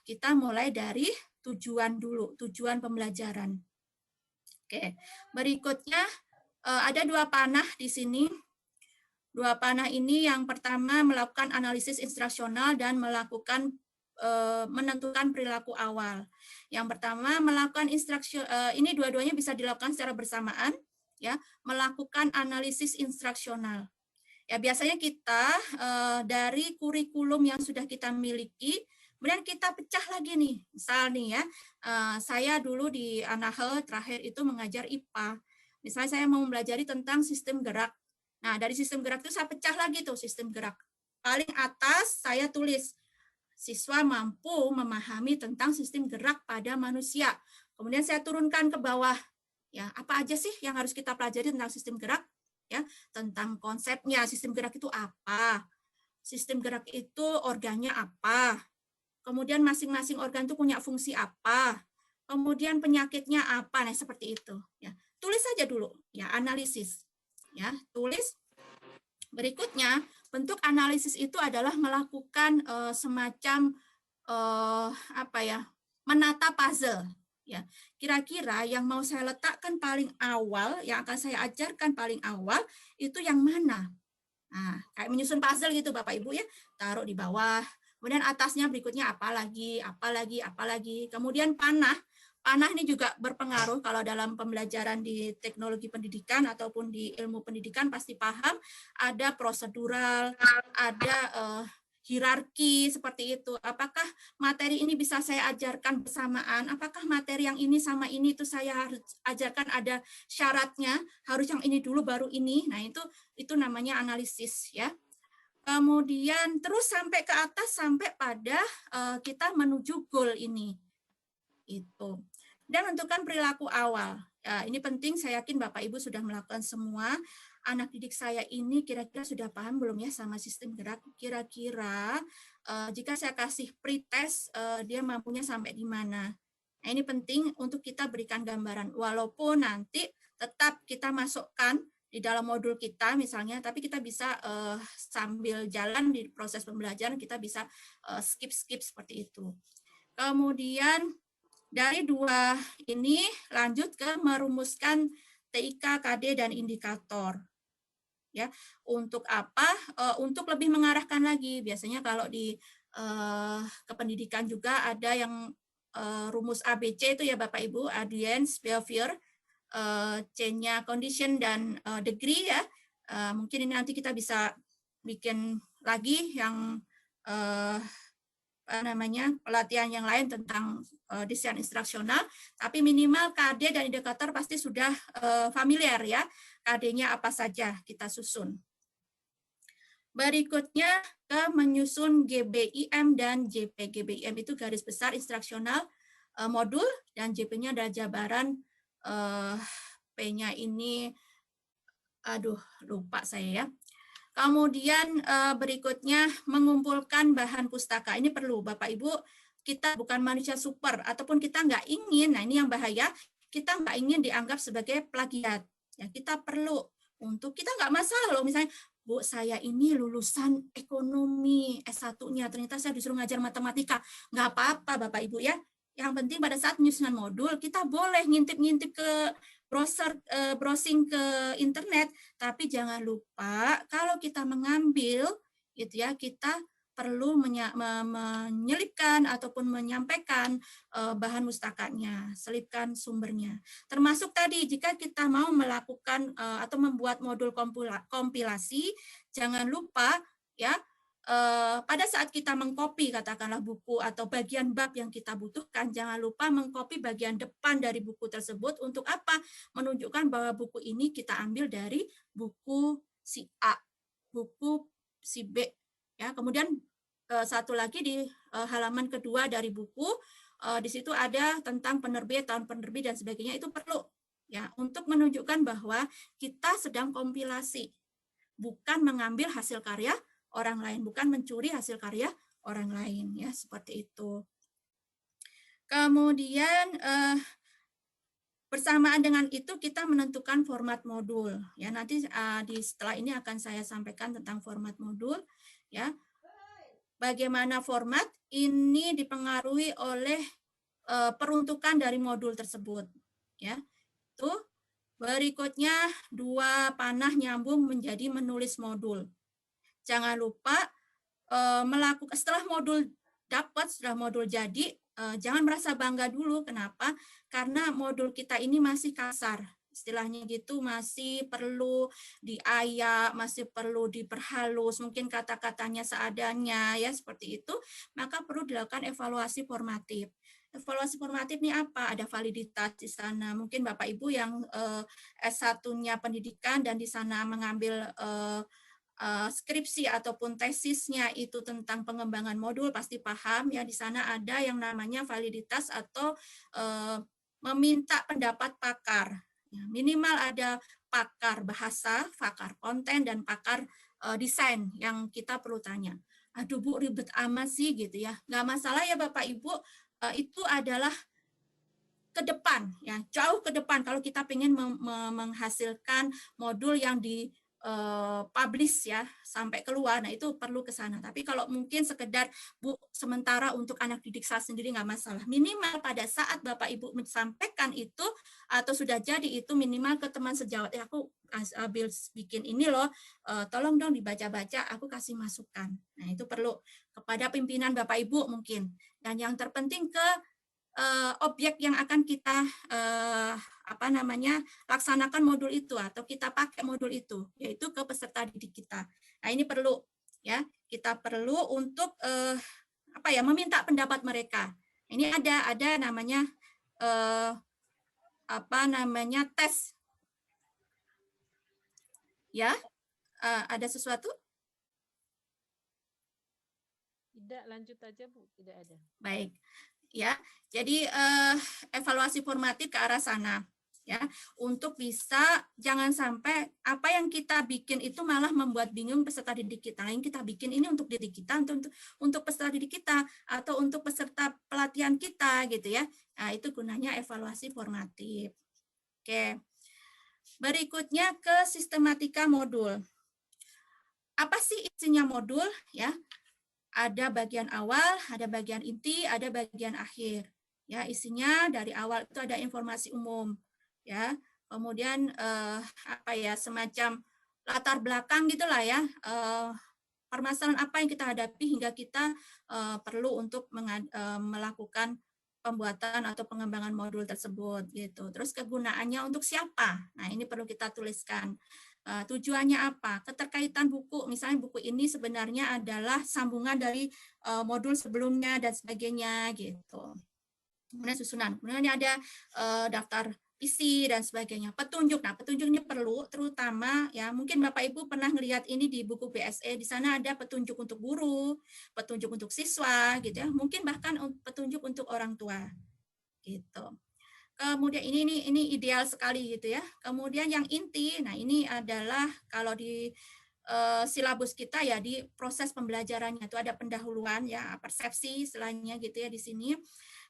kita mulai dari tujuan dulu, tujuan pembelajaran. Oke, berikutnya ada 2 panah di sini. 2 panah ini yang pertama melakukan analisis instruksional dan melakukan menentukan perilaku awal. Yang pertama melakukan instruksi, ini dua-duanya bisa dilakukan secara bersamaan, ya, melakukan analisis instruksional. Ya, biasanya kita dari kurikulum yang sudah kita miliki, kemudian kita pecah lagi nih. Misal nih ya, saya dulu di Anahe terakhir itu mengajar IPA. Misalnya saya mau mempelajari tentang sistem gerak. Nah, dari sistem gerak itu saya pecah lagi tuh sistem gerak. Paling atas saya tulis siswa mampu memahami tentang sistem gerak pada manusia. Kemudian saya turunkan ke bawah. Ya, apa aja sih yang harus kita pelajari tentang sistem gerak? Ya, tentang konsepnya, sistem gerak itu apa? Sistem gerak itu organnya apa? Kemudian masing-masing organ itu punya fungsi apa? Kemudian penyakitnya apa? Nah, seperti itu. Ya, tulis saja dulu. Ya, analisis. Ya, tulis. Berikutnya, bentuk analisis itu adalah melakukan semacam apa ya, menata puzzle. Ya, kira-kira yang mau saya letakkan paling awal, yang akan saya ajarkan paling awal itu yang mana? Nah, kayak menyusun puzzle gitu Bapak Ibu ya, taruh di bawah. Kemudian atasnya berikutnya apa lagi, apa lagi, apa lagi. Kemudian panah. Panah ini juga berpengaruh kalau dalam pembelajaran di teknologi pendidikan ataupun di ilmu pendidikan pasti paham, ada prosedural, ada hierarki seperti itu. Apakah materi ini bisa saya ajarkan bersamaan? Apakah materi yang ini sama ini itu saya harus ajarkan ada syaratnya, harus yang ini dulu baru ini. Nah, itu namanya analisis ya. Kemudian terus sampai ke atas sampai pada kita menuju goal ini. Itu. Dan menentukan perilaku awal. Ya, ini penting, saya yakin Bapak Ibu sudah melakukan semua. Anak didik saya ini kira-kira sudah paham belum ya sama sistem gerak? Kira-kira jika saya kasih pretest, dia mampunya sampai di mana? Nah, ini penting untuk kita berikan gambaran. Walaupun nanti tetap kita masukkan di dalam modul kita misalnya, tapi kita bisa sambil jalan di proses pembelajaran, kita bisa skip-skip seperti itu. Kemudian dari 2 ini lanjut ke merumuskan TIK, KD, dan indikator. Ya, untuk apa? Untuk lebih mengarahkan lagi. Biasanya kalau di kependidikan juga ada yang rumus ABC itu ya Bapak Ibu, audience, behavior, C-nya condition dan degree ya. Mungkin ini nanti kita bisa bikin lagi yang pelatihan yang lain tentang desain instruksional, tapi minimal KD dan indikator pasti sudah familiar ya. KD-nya apa saja kita susun. Berikutnya ke menyusun GBIM dan JP. GBIM itu garis besar instruksional modul, dan JP-nya adalah jabaran P-nya ini, aduh lupa saya ya. Kemudian berikutnya mengumpulkan bahan pustaka. Ini perlu Bapak Ibu, kita bukan manusia super, ataupun kita nggak ingin, nah ini yang bahaya, kita nggak ingin dianggap sebagai plagiat. Ya, kita perlu untuk, kita nggak masalah loh, misalnya, Bu, saya ini lulusan ekonomi S1-nya, ternyata saya disuruh ngajar matematika. Nggak apa-apa Bapak Ibu ya. Yang penting pada saat penyusunan modul, kita boleh ngintip-ngintip ke browsing ke internet, tapi jangan lupa kalau kita mengambil gitu ya, kita perlu menyelipkan ataupun menyampaikan bahan mustakanya, selipkan sumbernya. Termasuk tadi jika kita mau melakukan atau membuat modul kompilasi, jangan lupa ya, pada saat kita mengcopy katakanlah buku atau bagian bab yang kita butuhkan, jangan lupa mengcopy bagian depan dari buku tersebut. Untuk apa? Menunjukkan bahwa buku ini kita ambil dari buku si A, buku si B. Ya, kemudian satu lagi di halaman kedua dari buku, di situ ada tentang penerbit, tahun penerbit dan sebagainya. Itu perlu ya untuk menunjukkan bahwa kita sedang kompilasi, bukan mengambil hasil karya orang lain, bukan mencuri hasil karya orang lain, ya seperti itu. Kemudian bersamaan dengan itu kita menentukan format modul. Ya nanti setelah ini akan saya sampaikan tentang format modul. Ya, bagaimana format ini dipengaruhi oleh peruntukan dari modul tersebut. Ya, itu berikutnya 2 panah nyambung menjadi menulis modul. Jangan lupa melakukan setelah modul dapat, setelah modul jadi, jangan merasa bangga dulu. Kenapa? Karena modul kita ini masih kasar. Istilahnya gitu, masih perlu diayak, masih perlu diperhalus, mungkin kata-katanya seadanya, ya seperti itu. Maka perlu dilakukan evaluasi formatif. Evaluasi formatif ini apa? Ada validitas di sana. Mungkin Bapak Ibu yang S1-nya pendidikan dan di sana mengambil skripsi ataupun tesisnya itu tentang pengembangan modul pasti paham ya, di sana ada yang namanya validitas atau meminta pendapat pakar. Ya, minimal ada pakar bahasa, pakar konten dan pakar desain yang kita perlu tanya. Aduh Bu, ribet amat sih gitu ya. Nggak masalah ya Bapak Ibu, itu adalah ke depan ya, jauh ke depan kalau kita ingin menghasilkan modul yang di publish ya sampai keluar, nah itu perlu ke sana. Tapi kalau mungkin sekedar Bu sementara untuk anak didik saya sendiri nggak masalah. Minimal pada saat Bapak Ibu menyampaikan itu atau sudah jadi itu minimal ke teman sejawat, aku ambil bikin ini loh, tolong dong dibaca-baca, aku kasih masukan. Nah itu perlu kepada pimpinan Bapak Ibu mungkin. Dan yang terpenting ke objek yang akan kita laksanakan modul itu atau kita pakai modul itu, yaitu ke peserta didik kita. Nah ini perlu ya, kita perlu untuk meminta pendapat mereka. Ini ada namanya tes ya. Ada sesuatu? Tidak, lanjut aja Bu, tidak ada. Baik. Ya, jadi evaluasi formatif ke arah sana ya, untuk bisa jangan sampai apa yang kita bikin itu malah membuat bingung peserta didik kita. Yang kita bikin ini untuk didik kita, untuk peserta didik kita atau untuk peserta pelatihan kita gitu ya. Nah, itu gunanya evaluasi formatif. Oke. Berikutnya ke sistematika modul. Apa sih isinya modul ya? Ada bagian awal, ada bagian inti, ada bagian akhir. Ya, isinya dari awal itu ada informasi umum, ya. Kemudian semacam latar belakang gitulah ya. Permasalahan apa yang kita hadapi hingga kita perlu untuk melakukan pembuatan atau pengembangan modul tersebut gitu. Terus kegunaannya untuk siapa? Nah, ini perlu kita tuliskan. Tujuannya apa? Keterkaitan buku, misalnya buku ini sebenarnya adalah sambungan dari modul sebelumnya dan sebagainya gitu. Kemudian susunan, kemudian ada daftar isi dan sebagainya. Petunjuk, nah petunjuk ini perlu terutama ya mungkin Bapak Ibu pernah melihat ini di buku BSE, di sana ada petunjuk untuk guru, petunjuk untuk siswa gitu ya, mungkin bahkan petunjuk untuk orang tua gitu. Kemudian ini ideal sekali gitu ya. Kemudian yang inti, nah ini adalah kalau di silabus kita ya di proses pembelajarannya itu ada pendahuluan ya, persepsi istilahnya gitu ya di sini.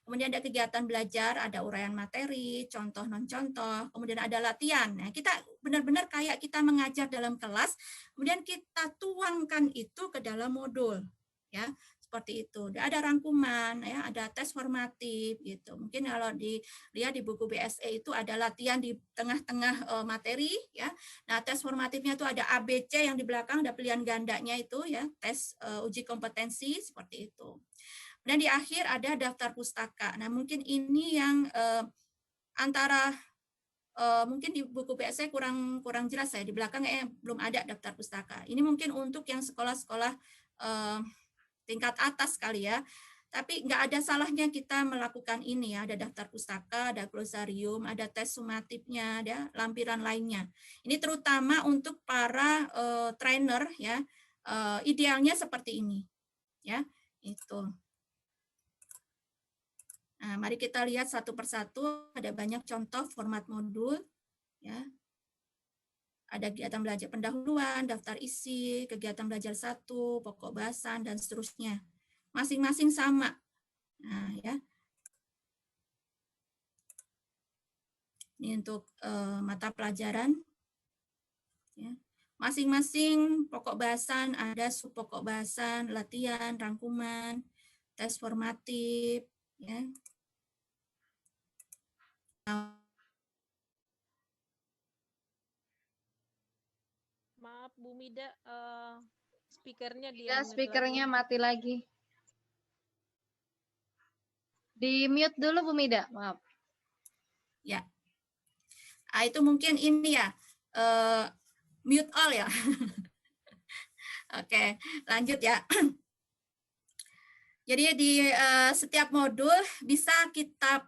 Kemudian ada kegiatan belajar, ada uraian materi, contoh non-contoh, kemudian ada latihan. Nah, kita benar-benar kayak kita mengajar dalam kelas, kemudian kita tuangkan itu ke dalam modul ya. Seperti itu. Ada rangkuman, ya, ada tes formatif gitu. Mungkin kalau dilihat di buku BSE itu ada latihan di tengah-tengah materi, ya. Nah, tes formatifnya itu ada ABC yang di belakang, ada pilihan gandanya itu, ya, tes uji kompetensi seperti itu. Dan di akhir ada daftar pustaka. Nah, mungkin ini yang antara mungkin di buku BSE kurang jelas ya. Di belakang belum ada daftar pustaka. Ini mungkin untuk yang sekolah-sekolah tingkat atas kali ya, tapi nggak ada salahnya kita melakukan ini ya, ada daftar pustaka, ada glosarium, ada tes sumatifnya, ada lampiran lainnya. Ini terutama untuk para trainer ya, idealnya seperti ini. ya. Itu. Nah, mari kita lihat satu persatu, ada banyak contoh format modul, ya. Ada kegiatan belajar pendahuluan, daftar isi, kegiatan belajar 1, pokok bahasan, dan seterusnya. Masing-masing sama. Nah, ya. Ini untuk mata pelajaran. Ya. Masing-masing pokok bahasan, ada sub pokok bahasan, latihan, rangkuman, tes formatif, ya. Maaf Bu Mida, speakernya Ya, di-unmute speakernya lagi. mati lagi. Di mute dulu Bu Mida, maaf. Ya. Itu mungkin ini ya, mute all ya. Oke, lanjut ya. Jadi di setiap modul bisa kita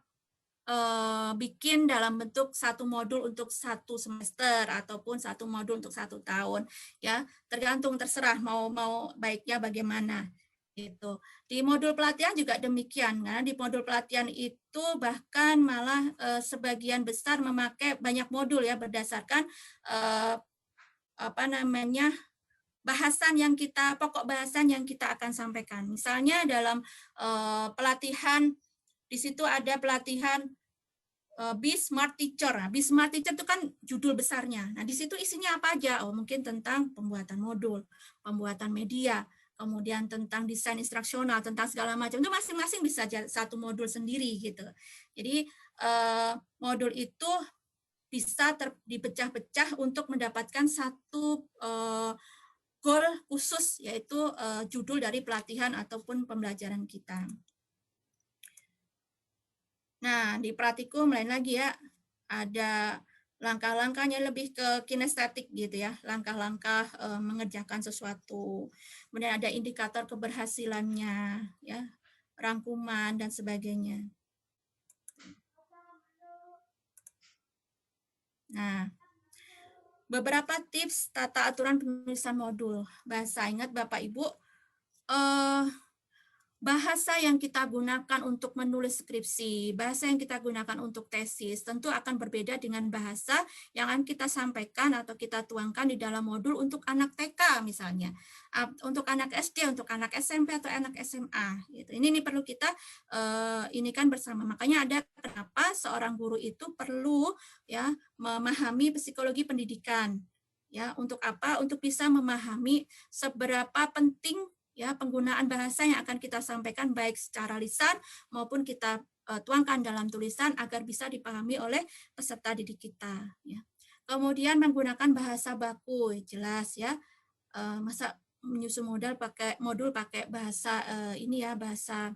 bikin dalam bentuk satu modul untuk 1 semester ataupun 1 modul untuk 1 tahun, ya. Tergantung, terserah mau baiknya bagaimana. Gitu. Di modul pelatihan juga demikian, karena di modul pelatihan itu bahkan malah sebagian besar memakai banyak modul ya, berdasarkan pokok bahasan yang kita akan sampaikan. Misalnya dalam pelatihan, di situ ada pelatihan Be Smart Teacher. Nah, Be Smart Teacher itu kan judul besarnya. Nah, di situ isinya apa aja? Oh, mungkin tentang pembuatan modul, pembuatan media, kemudian tentang desain instruksional, tentang segala macam. Itu masing-masing bisa satu modul sendiri gitu. Jadi modul itu bisa dipecah-pecah untuk mendapatkan satu goal khusus, yaitu judul dari pelatihan ataupun pembelajaran kita. Nah, di praktikum lain lagi ya, ada langkah-langkahnya lebih ke kinestetik gitu ya, langkah-langkah mengerjakan sesuatu. Kemudian ada indikator keberhasilannya, ya, rangkuman dan sebagainya. Nah, beberapa tips tata aturan penulisan modul bahasa. Ingat Bapak Ibu, bahasa yang kita gunakan untuk menulis skripsi, bahasa yang kita gunakan untuk tesis, tentu akan berbeda dengan bahasa yang akan kita sampaikan atau kita tuangkan di dalam modul untuk anak TK misalnya, untuk anak SD, untuk anak SMP atau anak SMA. Gitu. Ini perlu kita ini kan bersama. Makanya ada kenapa seorang guru itu perlu ya memahami psikologi pendidikan. Ya, untuk apa? Untuk bisa memahami seberapa penting ya penggunaan bahasa yang akan kita sampaikan baik secara lisan maupun kita tuangkan dalam tulisan agar bisa dipahami oleh peserta didik kita, ya. Kemudian menggunakan bahasa baku, jelas ya. Masa menyusun modul pakai bahasa ini ya, bahasa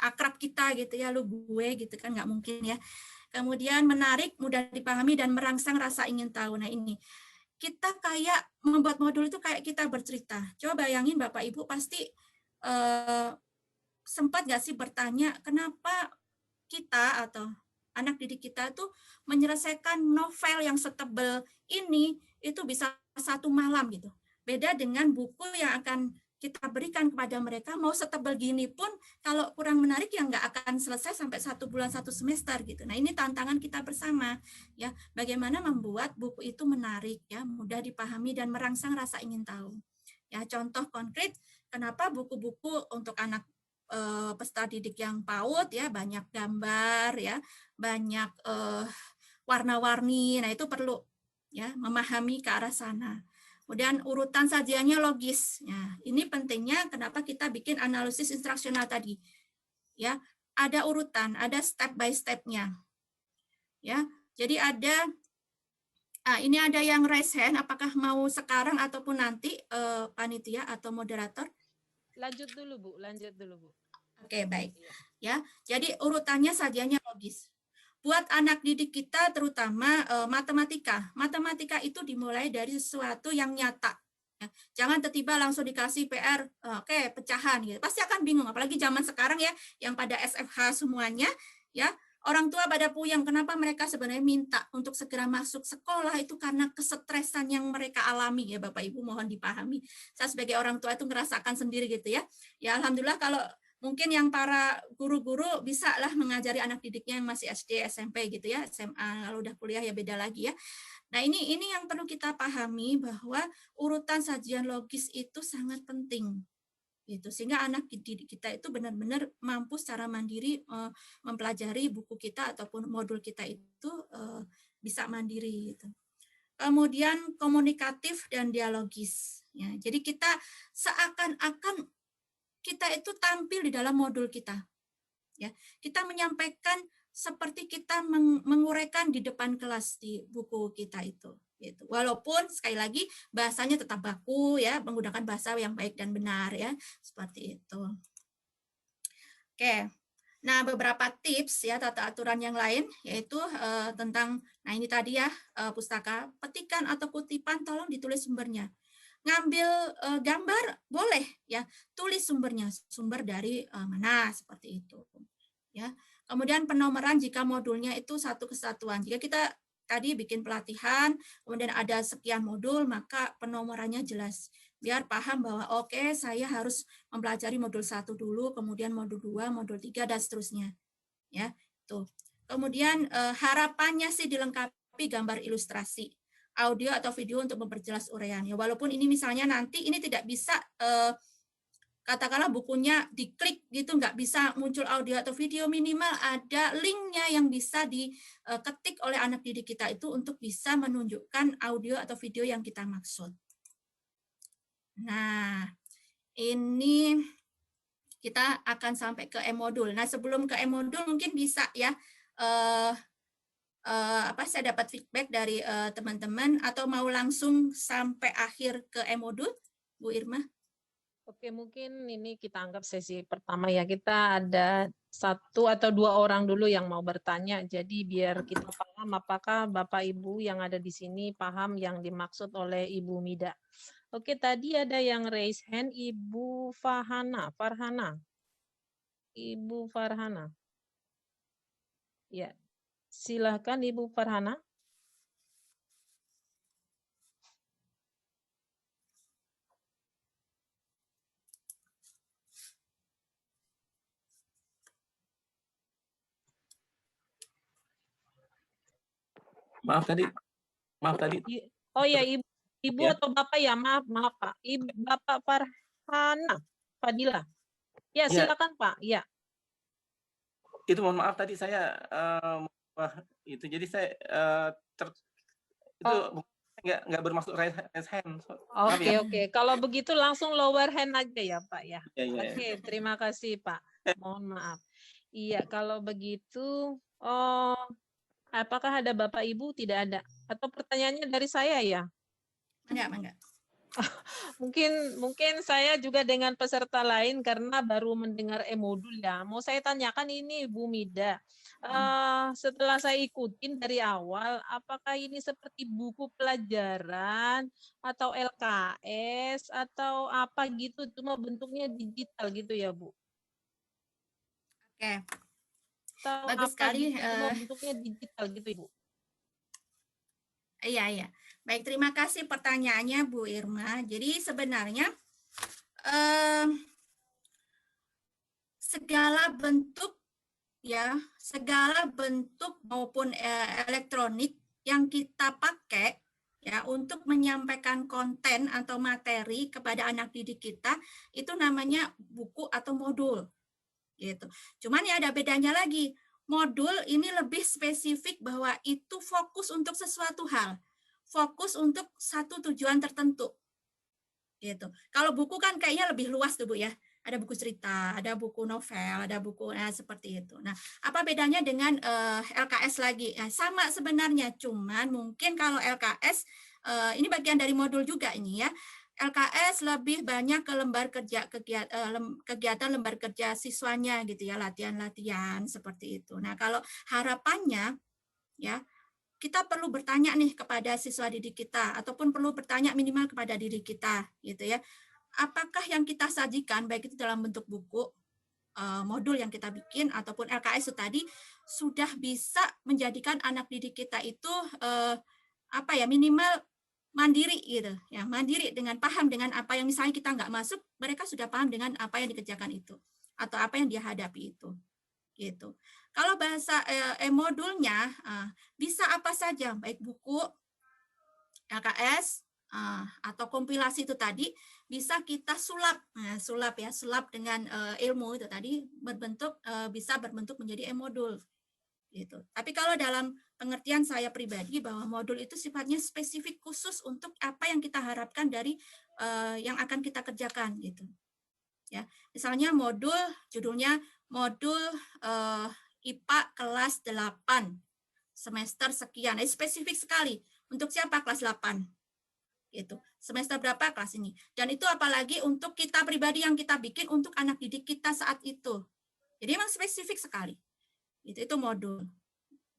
akrab kita gitu ya, lu gue gitu kan, nggak mungkin ya. Kemudian menarik, mudah dipahami dan merangsang rasa ingin tahu. Nah, ini kita kayak membuat modul itu kayak kita bercerita. Coba bayangin Bapak Ibu pasti sempat nggak sih bertanya kenapa kita atau anak didik kita tuh menyelesaikan novel yang setebal ini itu bisa 1 malam gitu. Beda dengan buku yang akan kita berikan kepada mereka, mau setebal gini pun kalau kurang menarik ya nggak akan selesai sampai 1 bulan 1 semester gitu. Nah, ini tantangan kita bersama ya, bagaimana membuat buku itu menarik ya, mudah dipahami dan merangsang rasa ingin tahu. Ya, contoh konkret kenapa buku-buku untuk anak peserta didik yang PAUD ya, banyak gambar ya, banyak warna-warni. Nah, itu perlu ya memahami ke arah sana. Kemudian urutan sajiannya logis. Ya, ini pentingnya kenapa kita bikin analisis instruksional tadi. Ya, ada urutan, ada step by step-nya. Ya, jadi ada ini ada yang raise hand, apakah mau sekarang ataupun nanti panitia atau moderator? Lanjut dulu Bu, lanjut dulu Bu. Oke, baik. Ya, jadi urutannya sajiannya logis. Buat anak didik kita terutama matematika. Matematika itu dimulai dari sesuatu yang nyata. Ya. Jangan tiba-tiba langsung dikasih PR, oke, pecahan gitu. Pasti akan bingung, apalagi zaman sekarang ya yang pada SFH semuanya ya. orang tua pada puyeng, kenapa mereka sebenarnya minta untuk segera masuk sekolah itu karena kesetresan yang mereka alami ya Bapak Ibu, mohon dipahami. Saya sebagai orang tua itu ngerasakan sendiri gitu ya. Ya alhamdulillah kalau mungkin yang para guru-guru bisa lah mengajari anak didiknya yang masih SD, SMP gitu ya, SMA, kalau udah kuliah ya beda lagi ya. Nah ini yang perlu kita pahami bahwa urutan sajian logis itu sangat penting. Gitu. Sehingga anak didik kita itu benar-benar mampu secara mandiri mempelajari buku kita ataupun modul kita itu bisa mandiri. Gitu. Kemudian komunikatif dan dialogis. Ya, jadi kita seakan-akan kita itu tampil di dalam modul kita. Ya, kita menyampaikan seperti kita menguraikan di depan kelas di buku kita itu. Gitu. Walaupun sekali lagi bahasanya tetap baku ya, menggunakan bahasa yang baik dan benar ya, seperti itu. Oke. Nah, beberapa tips ya tata aturan yang lain yaitu tentang nah ini tadi ya pustaka, petikan atau kutipan tolong ditulis sumbernya. Ngambil gambar boleh ya, tulis sumbernya, sumber dari mana seperti itu. Ya. Kemudian penomoran jika modulnya itu satu kesatuan. Jika kita tadi bikin pelatihan, kemudian ada sekian modul, maka penomorannya jelas. Biar paham bahwa oke, saya harus mempelajari modul 1 dulu, kemudian modul 2, modul 3, dan seterusnya. Ya, tuh. Kemudian harapannya sih dilengkapi gambar ilustrasi, audio atau video untuk memperjelas uraian. Ya, walaupun ini misalnya nanti ini tidak bisa katakanlah bukunya diklik gitu, nggak bisa muncul audio atau video, minimal ada linknya yang bisa diketik oleh anak didik kita itu untuk bisa menunjukkan audio atau video yang kita maksud. Nah, ini kita akan sampai ke e-modul. Nah, sebelum ke e-modul mungkin bisa ya, saya dapat feedback dari teman-teman atau mau langsung sampai akhir ke e-modul, Bu Irma? Oke, mungkin ini kita anggap sesi pertama ya. Kita ada 1 atau 2 orang dulu yang mau bertanya. Jadi biar kita paham apakah Bapak Ibu yang ada di sini paham yang dimaksud oleh Ibu Mida. Oke, tadi ada yang raise hand, Ibu Farhana. Ibu Farhana. Ya, silahkan Ibu Farhana. Maaf tadi. Oh ya, Ibu ya. atau Bapak ya, maaf Pak. Bapak Farhana Fadila. Ya, silakan Pak. Ya. Itu mohon maaf tadi saya itu jadi saya itu nggak bermaksud raise hand. Oke. Kalau begitu langsung lower hand aja ya Pak ya. Ya. Oke, terima kasih Pak. Mohon maaf. Iya, kalau begitu, apakah ada Bapak Ibu? Tidak ada. Atau pertanyaannya dari saya ya? Enggak. Mungkin saya juga dengan peserta lain karena baru mendengar e-modul ya. Mau saya tanyakan ini Bu Mida. Setelah saya ikutin dari awal, apakah ini seperti buku pelajaran atau LKS atau apa gitu, cuma bentuknya digital gitu ya Bu? Oke. Atau Bagus sekali. Gitu, cuma bentuknya digital gitu Ibu? Iya. Baik, terima kasih pertanyaannya Bu Irma. Jadi sebenarnya segala bentuk maupun elektronik yang kita pakai ya untuk menyampaikan konten atau materi kepada anak didik kita itu namanya buku atau modul. Gitu. Cuman ya ada bedanya lagi. Modul ini lebih spesifik bahwa itu fokus untuk sesuatu hal. Fokus untuk satu tujuan tertentu. Gitu. Kalau buku kan kayaknya lebih luas tuh Bu ya. Ada buku cerita, ada buku novel, ada buku seperti itu. Nah, apa bedanya dengan LKS lagi? Sama sebenarnya, cuman mungkin kalau LKS ini bagian dari modul juga ini ya. LKS lebih banyak ke kegiatan lembar kerja siswanya gitu ya, latihan-latihan seperti itu. Nah, kalau harapannya ya kita perlu bertanya nih kepada siswa didik kita ataupun perlu bertanya minimal kepada diri kita gitu ya. Apakah yang kita sajikan baik itu dalam bentuk buku, modul yang kita bikin ataupun LKS itu tadi sudah bisa menjadikan anak didik kita itu minimal mandiri gitu ya, mandiri dengan paham dengan apa yang misalnya kita nggak masuk, mereka sudah paham dengan apa yang dikerjakan itu atau apa yang dia hadapi itu gitu. Kalau bahasa modulnya bisa apa saja, baik buku, LKS atau kompilasi itu tadi bisa kita sulap, sulap dengan ilmu itu tadi bisa berbentuk menjadi e-modul gitu. Tapi kalau dalam pengertian saya pribadi bahwa modul itu sifatnya spesifik khusus untuk apa yang kita harapkan dari yang akan kita kerjakan gitu. Ya, misalnya modul judulnya modul IPA kelas 8 semester sekian. Spesifik sekali. Untuk siapa? Kelas 8. Gitu. Semester berapa kelas ini? Dan itu apalagi untuk kita pribadi yang kita bikin untuk anak didik kita saat itu. Jadi memang spesifik sekali. Itu modul.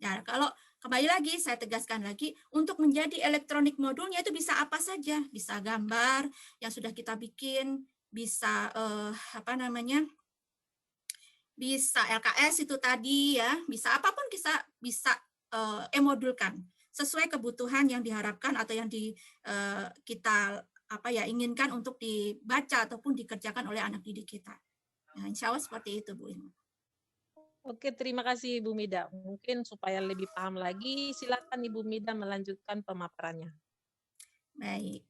Ya, kalau kembali lagi saya tegaskan lagi, untuk menjadi elektronik modulnya itu bisa apa saja, bisa gambar yang sudah kita bikin, bisa bisa LKS itu tadi ya, bisa apapun bisa e-modulkan sesuai kebutuhan yang diharapkan atau yang kita inginkan untuk dibaca ataupun dikerjakan oleh anak didik kita. Nah, insya Allah seperti itu, Bu Ilma. Oke, terima kasih Ibu Mida. Mungkin supaya lebih paham lagi, silakan Ibu Mida melanjutkan pemaparannya. Baik.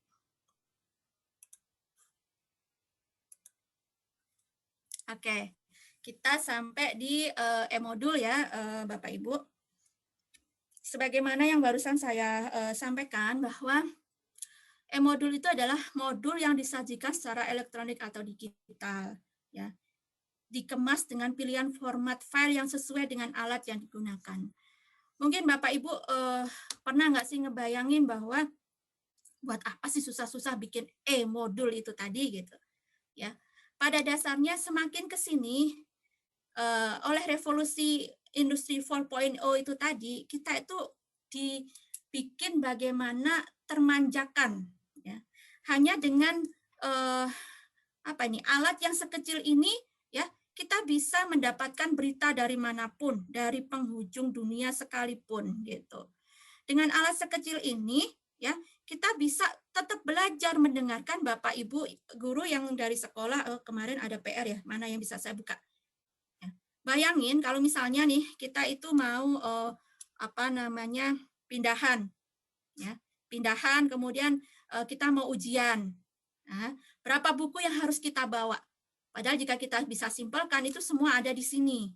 Oke, kita sampai di e-modul ya, Bapak Ibu. Sebagaimana yang barusan saya sampaikan bahwa e-modul itu adalah modul yang disajikan secara elektronik atau digital, ya. Dikemas dengan pilihan format file yang sesuai dengan alat yang digunakan. Mungkin Bapak Ibu pernah nggak sih ngebayangin bahwa buat apa sih susah-susah bikin e-modul itu tadi gitu, ya. Pada dasarnya semakin ke sini oleh revolusi industri 4.0 itu tadi, kita itu dibikin bagaimana termanjakan, ya. Hanya dengan alat yang sekecil ini, ya, kita bisa mendapatkan berita dari manapun, dari penghujung dunia sekalipun gitu. Dengan alat sekecil ini, ya, kita bisa tetap belajar mendengarkan Bapak Ibu guru yang dari sekolah. Kemarin ada PR ya, mana yang bisa saya buka? Ya. Bayangin kalau misalnya nih kita itu mau pindahan, ya, pindahan kemudian kita mau ujian. Nah, berapa buku yang harus kita bawa? Padahal jika kita bisa simpelkan itu semua ada di sini,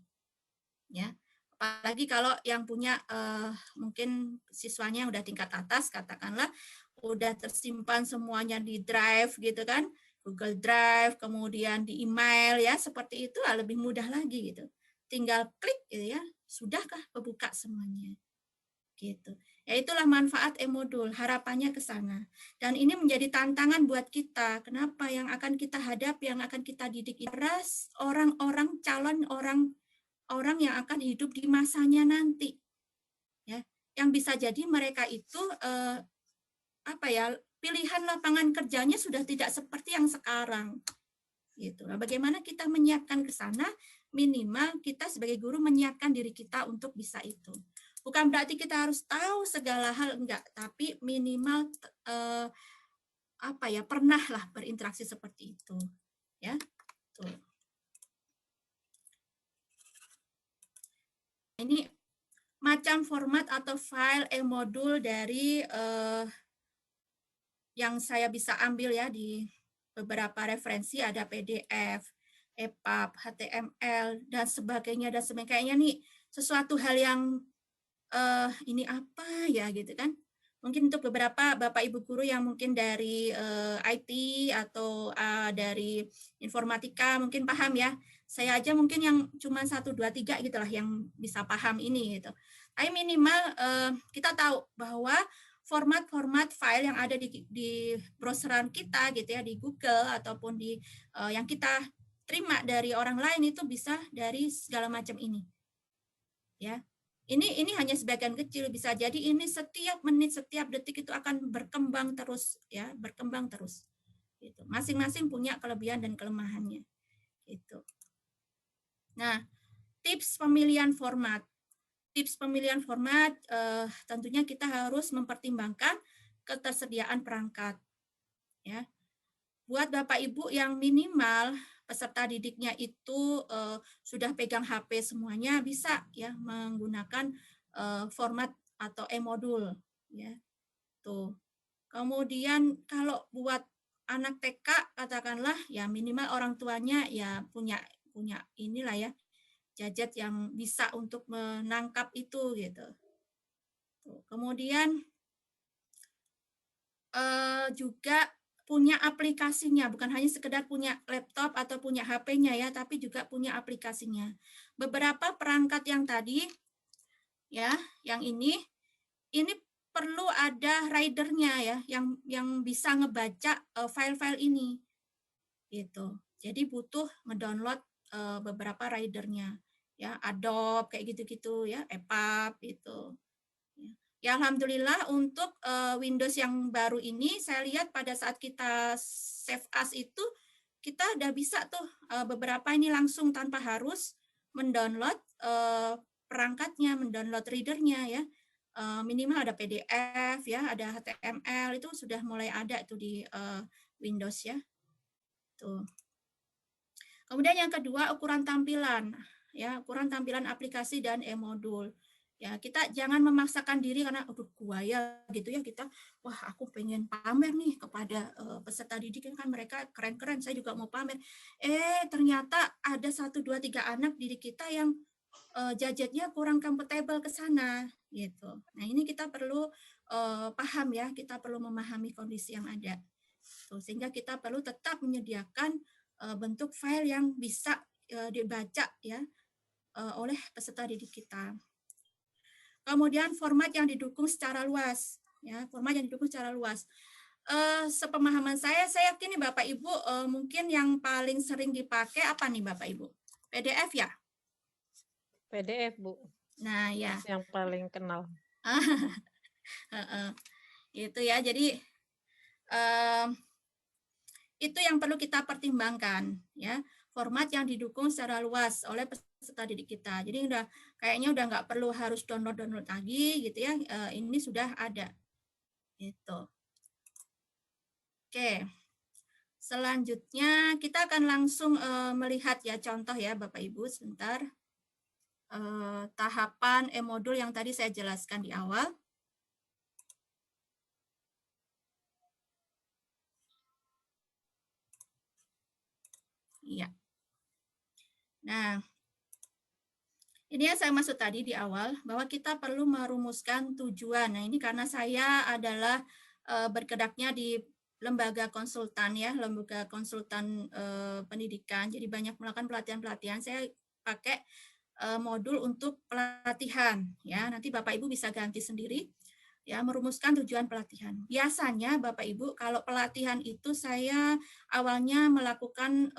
ya. Apalagi kalau yang punya mungkin siswanya yang udah tingkat atas, katakanlah udah tersimpan semuanya di drive gitu kan, Google Drive, kemudian di email ya, seperti itu lebih mudah lagi gitu. Tinggal klik gitu ya, sudahkah kebuka semuanya. Gitu. Ya itulah manfaat e-modul, harapannya ke sana. Dan ini menjadi tantangan buat kita. Kenapa? Yang akan kita hadapi, yang akan kita didik ras orang-orang calon orang yang akan hidup di masanya nanti. Ya, yang bisa jadi mereka itu pilihan lapangan kerjanya sudah tidak seperti yang sekarang. Gitu. Nah, bagaimana kita menyiapkan ke sana? Minimal kita sebagai guru menyiapkan diri kita untuk bisa itu. Bukan berarti kita harus tahu segala hal, enggak, tapi minimal pernahlah berinteraksi seperti itu, ya. Tuh. Ini macam format atau file e-modul dari yang saya bisa ambil ya di beberapa referensi, ada PDF, EPUB, HTML dan sebagainya kayaknya nih sesuatu hal yang ini apa ya gitu kan. Mungkin untuk beberapa Bapak Ibu guru yang mungkin dari IT atau dari informatika mungkin paham ya. Saya aja mungkin yang cuma 1, 2, 3 gitulah yang bisa paham ini gitu. Tapi minimal kita tahu bahwa format-format file yang ada di browseran kita gitu ya, di Google ataupun di yang kita terima dari orang lain itu bisa dari segala macam ini. Ya. Ini hanya sebagian kecil, bisa jadi ini setiap menit, setiap detik itu akan berkembang terus ya, berkembang terus. Gitu. Masing-masing punya kelebihan dan kelemahannya. Gitu. Nah, tips pemilihan format. tips pemilihan format, tentunya kita harus mempertimbangkan ketersediaan perangkat. Ya. Buat Bapak Ibu yang minimal peserta didiknya itu sudah pegang HP semuanya, bisa ya menggunakan format atau e-modul. Ya. Tuh. Kemudian kalau buat anak TK katakanlah ya minimal orang tuanya ya punya inilah ya gadget yang bisa untuk menangkap itu gitu. Tuh. Kemudian juga punya aplikasinya, bukan hanya sekedar punya laptop atau punya HP-nya ya, tapi juga punya aplikasinya. Beberapa perangkat yang tadi ya, yang ini perlu ada ridernya ya, yang bisa ngebaca file-file ini, gitu. Jadi butuh ngedownload beberapa ridernya, ya Adobe kayak gitu-gitu ya, EPUB gitu. Ya alhamdulillah untuk Windows yang baru ini saya lihat pada saat kita save as itu kita udah bisa tuh beberapa ini langsung tanpa harus mendownload perangkatnya, mendownload readernya ya. Minimal ada PDF ya, ada HTML itu sudah mulai ada tuh di Windows ya. Tuh. Kemudian yang kedua ukuran tampilan ya, ukuran tampilan aplikasi dan e-modul. Ya, kita jangan memaksakan diri karena aduh buaya gitu ya kita, wah aku pengen pamer nih kepada peserta didik kan mereka keren-keren, saya juga mau pamer. Ternyata ada 1 2 3 anak didik kita yang gadgetnya kurang compatible ke sana gitu. Nah, ini kita perlu paham ya, kita perlu memahami kondisi yang ada. Tuh, sehingga kita perlu tetap menyediakan bentuk file yang bisa dibaca ya oleh peserta didik kita. Kemudian format yang didukung secara luas, ya format yang didukung secara luas. Sepemahaman saya yakin nih Bapak Ibu mungkin yang paling sering dipakai apa nih Bapak Ibu? PDF ya? PDF Bu. Nah ya. Yang paling kenal. Itu ya, jadi itu yang perlu kita pertimbangkan ya, format yang didukung secara luas oleh peserta didik kita. Jadi kayaknya udah nggak perlu harus download lagi gitu ya, ini sudah ada gitu. Oke, selanjutnya kita akan langsung melihat ya contoh ya Bapak Ibu sebentar, tahapan e-modul yang tadi saya jelaskan di awal. Iya. Nah, ini yang saya maksud tadi di awal, bahwa kita perlu merumuskan tujuan. Nah, ini karena saya adalah berkedaknya di lembaga konsultan ya, lembaga konsultan pendidikan, jadi banyak melakukan pelatihan-pelatihan. Saya pakai modul untuk pelatihan ya. Nanti Bapak Ibu bisa ganti sendiri ya, merumuskan tujuan pelatihan. Biasanya Bapak Ibu kalau pelatihan itu saya awalnya melakukan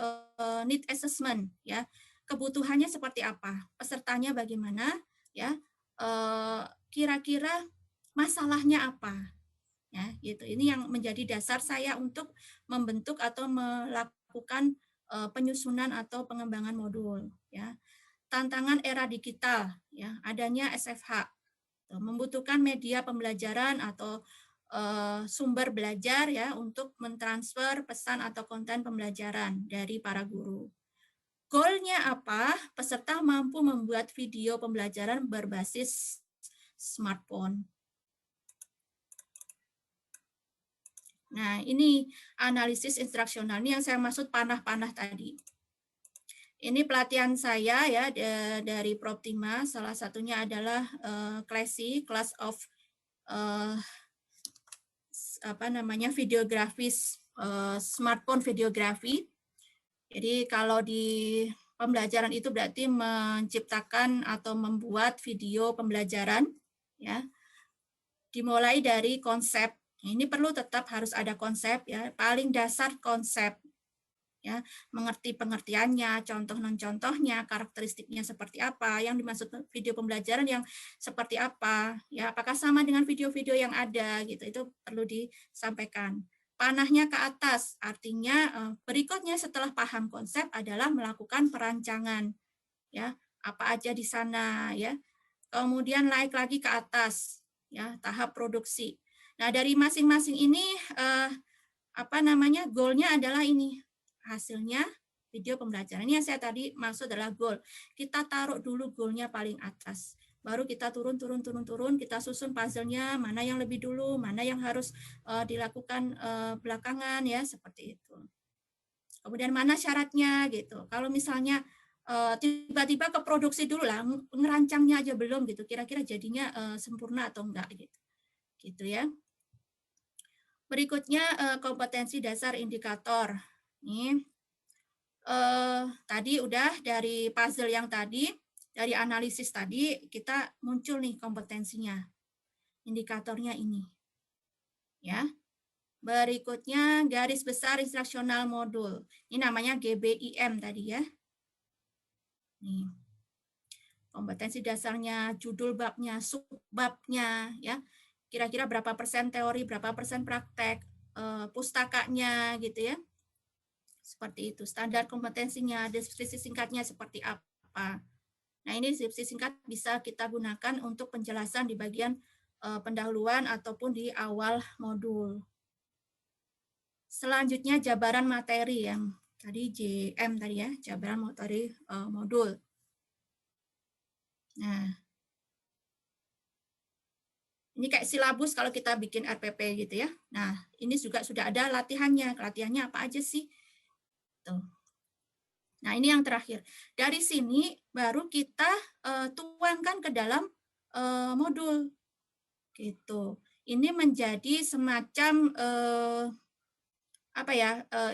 need assessment ya. Kebutuhannya seperti apa, pesertanya bagaimana, ya, kira-kira masalahnya apa, ya, gitu. Ini yang menjadi dasar saya untuk membentuk atau melakukan penyusunan atau pengembangan modul, ya. Tantangan era digital, ya, adanya SFH, membutuhkan media pembelajaran atau sumber belajar ya untuk mentransfer pesan atau konten pembelajaran dari para guru. Goalnya apa? Peserta mampu membuat video pembelajaran berbasis smartphone. Nah, ini analisis instruksional. Ini yang saya maksud panah-panah tadi. Ini pelatihan saya ya dari Proptima. Salah satunya adalah Class of videografis, smartphone videografi. Jadi kalau di pembelajaran itu berarti menciptakan atau membuat video pembelajaran ya. Dimulai dari konsep. Ini perlu tetap harus ada konsep ya, paling dasar konsep. Ya, mengerti pengertiannya, contoh non contohnya, karakteristiknya seperti apa, yang dimaksud video pembelajaran yang seperti apa, ya apakah sama dengan video-video yang ada gitu. Itu perlu disampaikan. Panahnya ke atas, artinya berikutnya setelah paham konsep adalah melakukan perancangan, ya apa aja di sana, ya kemudian naik lagi ke atas, ya, tahap produksi. Nah, dari masing-masing ini goalnya adalah ini, hasilnya video pembelajaran. Ini yang saya tadi maksud adalah goal. Kita taruh dulu goalnya paling atas. Baru kita turun, kita susun puzzle-nya, mana yang lebih dulu, mana yang harus dilakukan belakangan, ya, seperti itu. Kemudian mana syaratnya, gitu. Kalau misalnya tiba-tiba ke produksi dulu lah, ngerancangnya aja belum, gitu. Kira-kira jadinya sempurna atau enggak, gitu. Gitu ya. Berikutnya kompetensi dasar indikator. Ini tadi udah dari puzzle yang tadi, dari analisis tadi kita muncul nih kompetensinya, indikatornya ini, ya. Berikutnya garis besar instruksional modul, ini namanya GBIM tadi ya. Nih, kompetensi dasarnya, judul babnya, subbabnya, ya. Kira-kira berapa persen teori, berapa persen praktek, pustakanya gitu ya. Seperti itu, standar kompetensinya, deskripsi singkatnya seperti apa. Nah, ini deskripsi singkat bisa kita gunakan untuk penjelasan di bagian pendahuluan ataupun di awal modul. Selanjutnya jabaran materi yang tadi JM tadi ya, jabaran materi modul. Nah, ini kayak silabus kalau kita bikin RPP gitu ya. Nah, ini juga sudah ada latihannya. Latihannya apa aja sih? Tuh. Nah, ini yang terakhir. Dari sini baru kita tuangkan ke dalam modul. Gitu. Ini menjadi semacam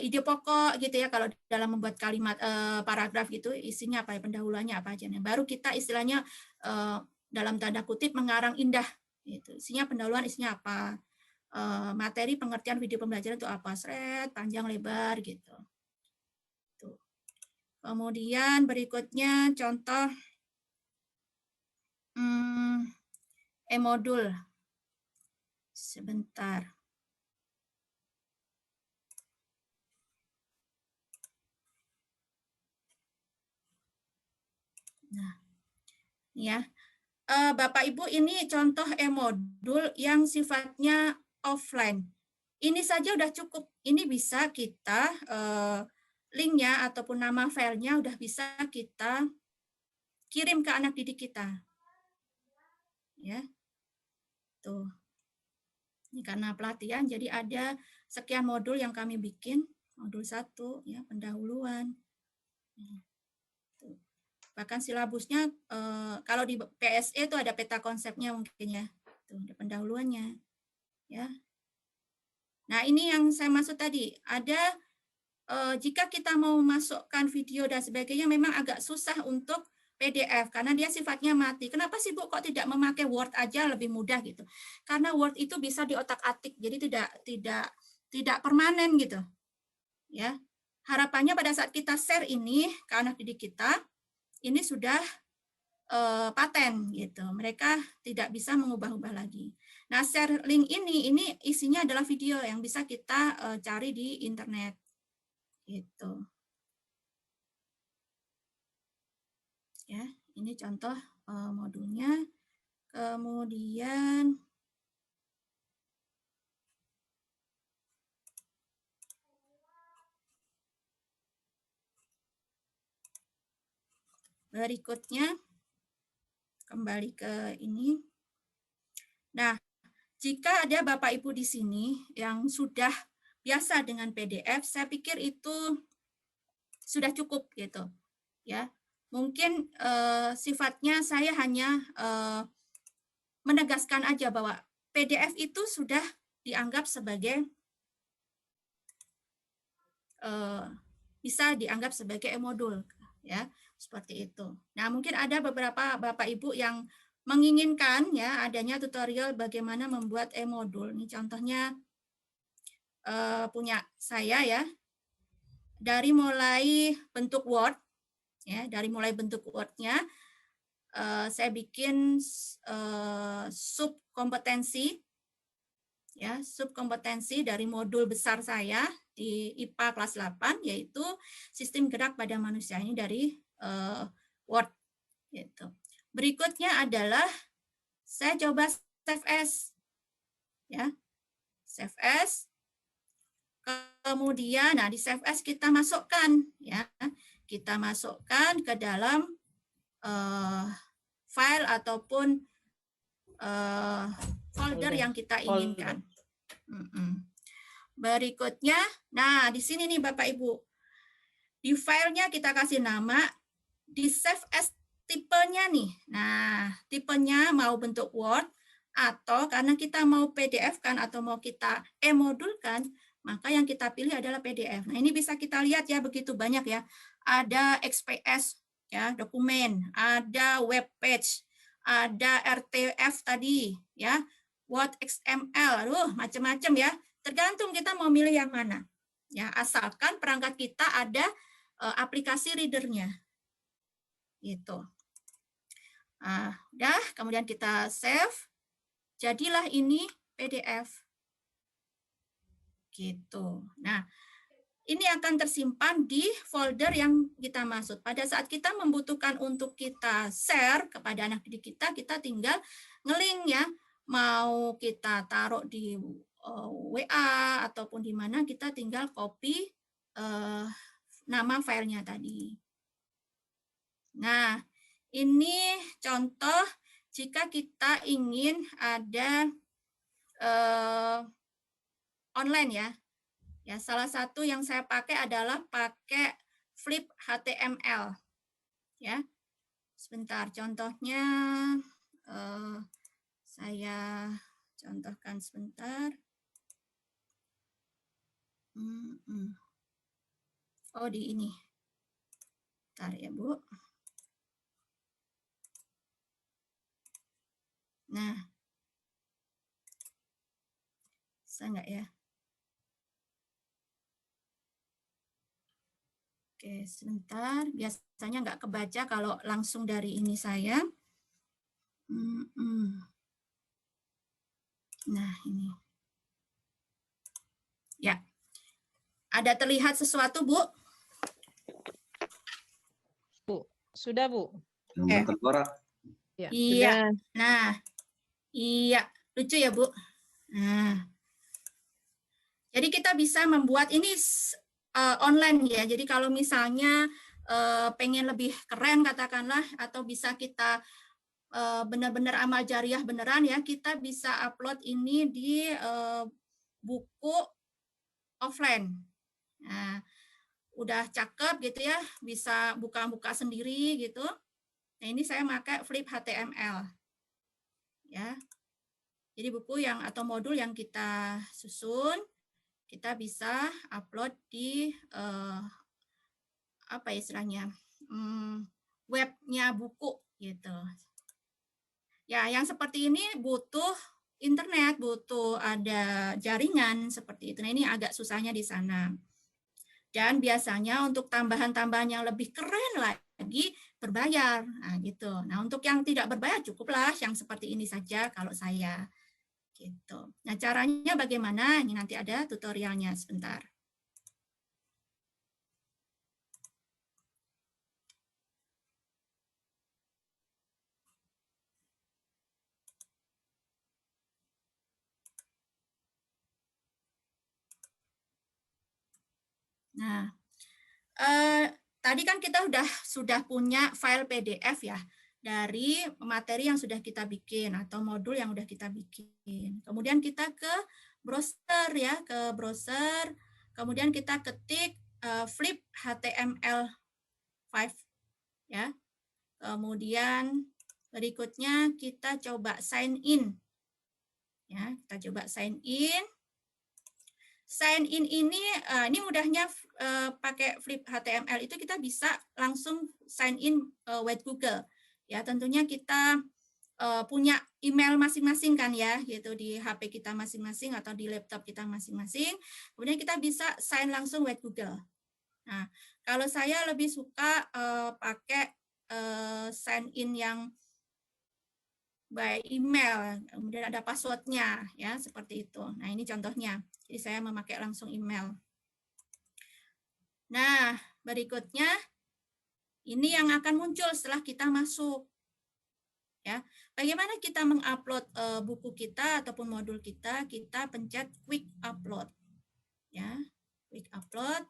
ide pokok gitu ya, kalau dalam membuat kalimat paragraf gitu, isinya apa ya, pendahuluannya apa aja. Nah, baru kita istilahnya dalam tanda kutip mengarang indah gitu. Isinya pendahuluan, isinya apa, materi pengertian video pembelajaran itu apa, seret, panjang lebar gitu. Tuh. Kemudian berikutnya contoh e-modul. Sebentar. Nah, ya, Bapak Ibu, ini contoh e-modul yang sifatnya offline. Ini saja udah cukup. Ini bisa kita linknya ataupun nama filenya udah bisa kita kirim ke anak didik kita. Ya, tuh. Ini karena pelatihan, jadi ada sekian modul yang kami bikin. Modul 1, ya, pendahuluan. Bahkan silabusnya kalau di PSE itu ada peta konsepnya mungkin ya, tuh ada pendahuluannya, ya. Nah, ini yang saya maksud tadi, ada jika kita mau masukkan video dan sebagainya memang agak susah untuk PDF karena dia sifatnya mati. Kenapa sih Bu kok tidak memakai Word aja lebih mudah gitu? Karena Word itu bisa diotak-atik, jadi tidak permanen gitu, ya. Harapannya pada saat kita share ini ke anak didik kita, ini sudah paten gitu. Mereka tidak bisa mengubah-ubah lagi. Nah, share link ini isinya adalah video yang bisa kita cari di internet. Gitu. Ya, ini contoh modulnya. Kemudian berikutnya kembali ke ini. Nah, jika ada Bapak Ibu di sini yang sudah biasa dengan PDF, saya pikir itu sudah cukup gitu. Ya, mungkin sifatnya saya hanya menegaskan aja bahwa PDF itu sudah dianggap sebagai bisa dianggap sebagai e-modul, ya, seperti itu. Nah, mungkin ada beberapa Bapak Ibu yang menginginkan ya adanya tutorial bagaimana membuat e-modul. Ini contohnya punya saya ya. Dari mulai bentuk Word, ya, dari mulai bentuk Word-nya saya bikin sub kompetensi, ya, sub kompetensi dari modul besar saya di IPA kelas 8, yaitu sistem gerak pada manusia, ini dari Word gitu. Berikutnya adalah saya coba save as, ya, save as. Kemudian, nah di save as kita masukkan, ya, kita masukkan ke dalam file ataupun folder yang kita inginkan. Berikutnya, nah di sini nih Bapak Ibu, di filenya kita kasih nama, di save as tipenya nih. Nah, tipenya mau bentuk Word atau karena kita mau PDF kan atau mau kita e-modulkan, maka yang kita pilih adalah PDF. Nah, ini bisa kita lihat ya, begitu banyak ya. Ada XPS ya, dokumen, ada web page, ada RTF tadi ya, Word XML, aduh macam-macam ya. Tergantung kita mau milih yang mana. Ya, asalkan perangkat kita ada aplikasi readernya. Gitu. Udah, kemudian kita save. Jadilah ini PDF. Gitu. Nah, ini akan tersimpan di folder yang kita maksud. Pada saat kita membutuhkan untuk kita share kepada anak didik kita, kita tinggal nge-link ya. Mau kita taruh di WA ataupun di mana, kita tinggal copy nama filenya tadi. Nah, ini contoh jika kita ingin ada online ya. Ya, salah satu yang saya pakai adalah pakai Flip HTML. Ya. Sebentar, contohnya saya contohkan sebentar. Oh, di ini. Bentar ya, Bu. Nah, bisa nggak ya? Oke, sebentar. Biasanya nggak kebaca kalau langsung dari ini saya. Nah, ini. Ya. Ada terlihat sesuatu, Bu? Bu, sudah, Bu? Ya. Iya. Nah, iya. Lucu ya, Bu? Nah. Jadi kita bisa membuat ini online ya. Jadi kalau misalnya pengen lebih keren katakanlah, atau bisa kita benar-benar amal jariah beneran ya, kita bisa upload ini di buku offline. Nah, udah cakep gitu ya, bisa buka-buka sendiri gitu. Nah, ini saya pakai Flip HTML. Ya. Jadi buku yang atau modul yang kita susun, kita bisa upload di apa istilahnya, webnya buku gitu. Ya, yang seperti ini butuh internet, butuh ada jaringan seperti itu. Nah, ini agak susahnya di sana. Dan biasanya untuk tambahan-tambahan yang lebih keren lagi berbayar. Nah, gitu. Nah, untuk yang tidak berbayar cukuplah yang seperti ini saja kalau saya. Gitu. Nah, caranya bagaimana? Ini nanti ada tutorialnya sebentar. Nah, tadi kan kita sudah punya file PDF ya dari materi yang sudah kita bikin atau modul yang sudah kita bikin. Kemudian kita ke browser ya, ke browser. Kemudian kita ketik Flip HTML5 ya. Kemudian berikutnya kita coba sign in. Ya, kita coba sign in. Sign in ini mudahnya pakai Flip HTML itu kita bisa langsung sign in with Google. Ya, tentunya kita punya email masing-masing kan ya, gitu di HP kita masing-masing atau di laptop kita masing-masing. Kemudian kita bisa sign langsung with Google. Nah, kalau saya lebih suka pakai sign in yang by email, kemudian ada passwordnya ya, seperti itu. Nah, ini contohnya. Jadi saya memakai langsung email. Nah, berikutnya ini yang akan muncul setelah kita masuk. Ya, bagaimana kita mengupload buku kita ataupun modul kita? Kita pencet quick upload. Ya, quick upload.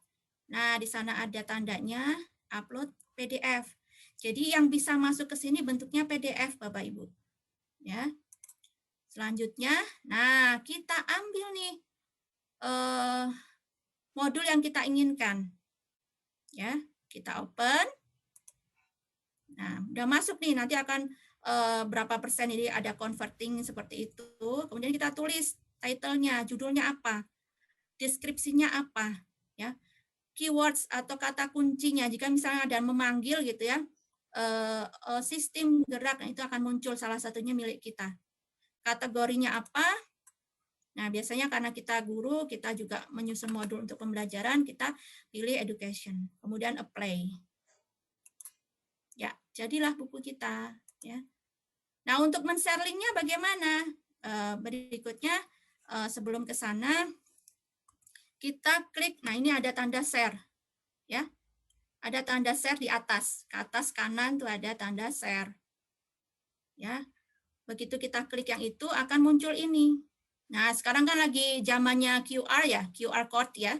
Nah, di sana ada tandanya upload PDF. Jadi yang bisa masuk ke sini bentuknya PDF, Bapak Ibu. Ya. Selanjutnya, nah kita ambil nih modul yang kita inginkan. Ya, kita open. Nah, udah masuk nih, nanti akan berapa persen ini ada converting seperti itu. Kemudian kita tulis title-nya, judulnya apa, deskripsinya apa, ya, keywords atau kata kuncinya. Jika misalnya ada memanggil gitu ya, sistem gerak, nah itu akan muncul salah satunya milik kita. Kategorinya apa? Nah, biasanya karena kita guru, kita juga menyusun modul untuk pembelajaran, kita pilih education, kemudian apply. Ya, jadilah buku kita. Ya. Nah, untuk men-share linknya bagaimana? Berikutnya, sebelum ke sana, kita klik, nah ini ada tanda share. Ya, ada tanda share di atas. Ke atas kanan tuh ada tanda share. Ya, begitu kita klik yang itu, akan muncul ini. Nah, sekarang kan lagi zamannya QR ya, QR code ya.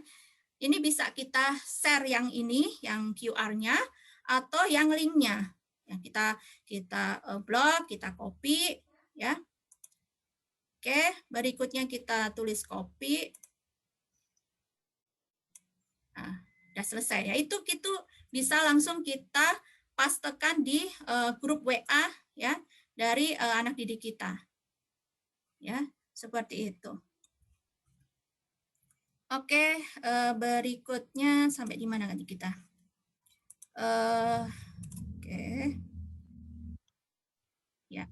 Ini bisa kita share yang ini, yang QR-nya, atau yang link-nya. Ya, kita blok, kita copy, ya. Oke, berikutnya kita tulis copy. Nah, udah selesai ya. Itu bisa langsung kita pastekan di grup WA ya dari anak didik kita. Ya, seperti itu. Oke, berikutnya sampai di mana nanti kita? Oke. Ya.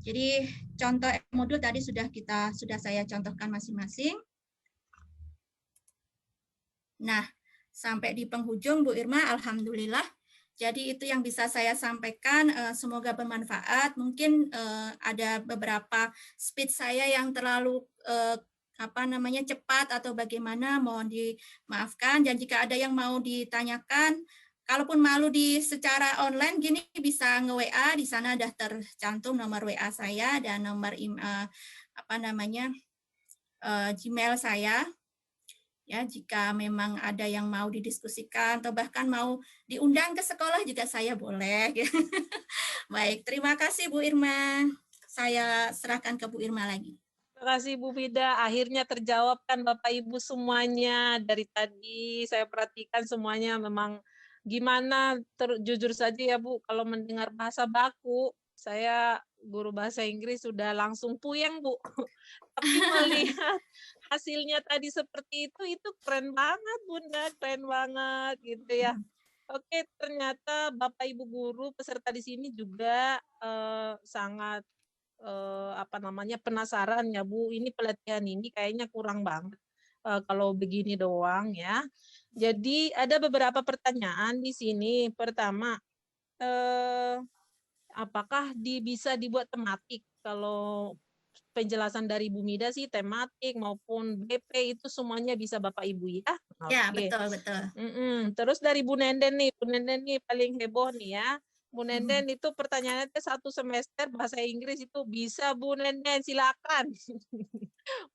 Jadi contoh modul tadi sudah saya contohkan masing-masing. Nah, sampai di penghujung Bu Irma, alhamdulillah. Jadi itu yang bisa saya sampaikan, semoga bermanfaat. Mungkin ada beberapa speed saya yang terlalu cepat atau bagaimana, mohon dimaafkan. Dan jika ada yang mau ditanyakan, kalaupun malu secara online gini bisa nge-WA, di sana sudah tercantum nomor WA saya dan nomor Gmail saya. Ya, jika memang ada yang mau didiskusikan atau bahkan mau diundang ke sekolah juga saya boleh. Baik, terima kasih Bu Irma. Saya serahkan ke Bu Irma lagi. Terima kasih Bu Mida. Akhirnya terjawab kan Bapak Ibu semuanya. Dari tadi saya perhatikan semuanya memang gimana, jujur saja ya Bu, kalau mendengar bahasa baku, saya guru bahasa Inggris sudah langsung puyeng Bu. Tapi melihat hasilnya tadi seperti itu keren banget Bunda, keren banget gitu ya. Oke, ternyata Bapak Ibu guru peserta di sini juga sangat penasaran ya Bu, ini pelatihan ini kayaknya kurang banget kalau begini doang ya. Jadi ada beberapa pertanyaan di sini. Pertama, apakah bisa dibuat tematik? Kalau penjelasan dari Bu Mida sih tematik maupun BP itu semuanya bisa Bapak Ibu ya. Ya, Oke. betul. Terus dari Bu Nenden nih paling heboh nih ya. Bu Nenden itu pertanyaannya 1 semester bahasa Inggris itu bisa Bu Nenden, silakan.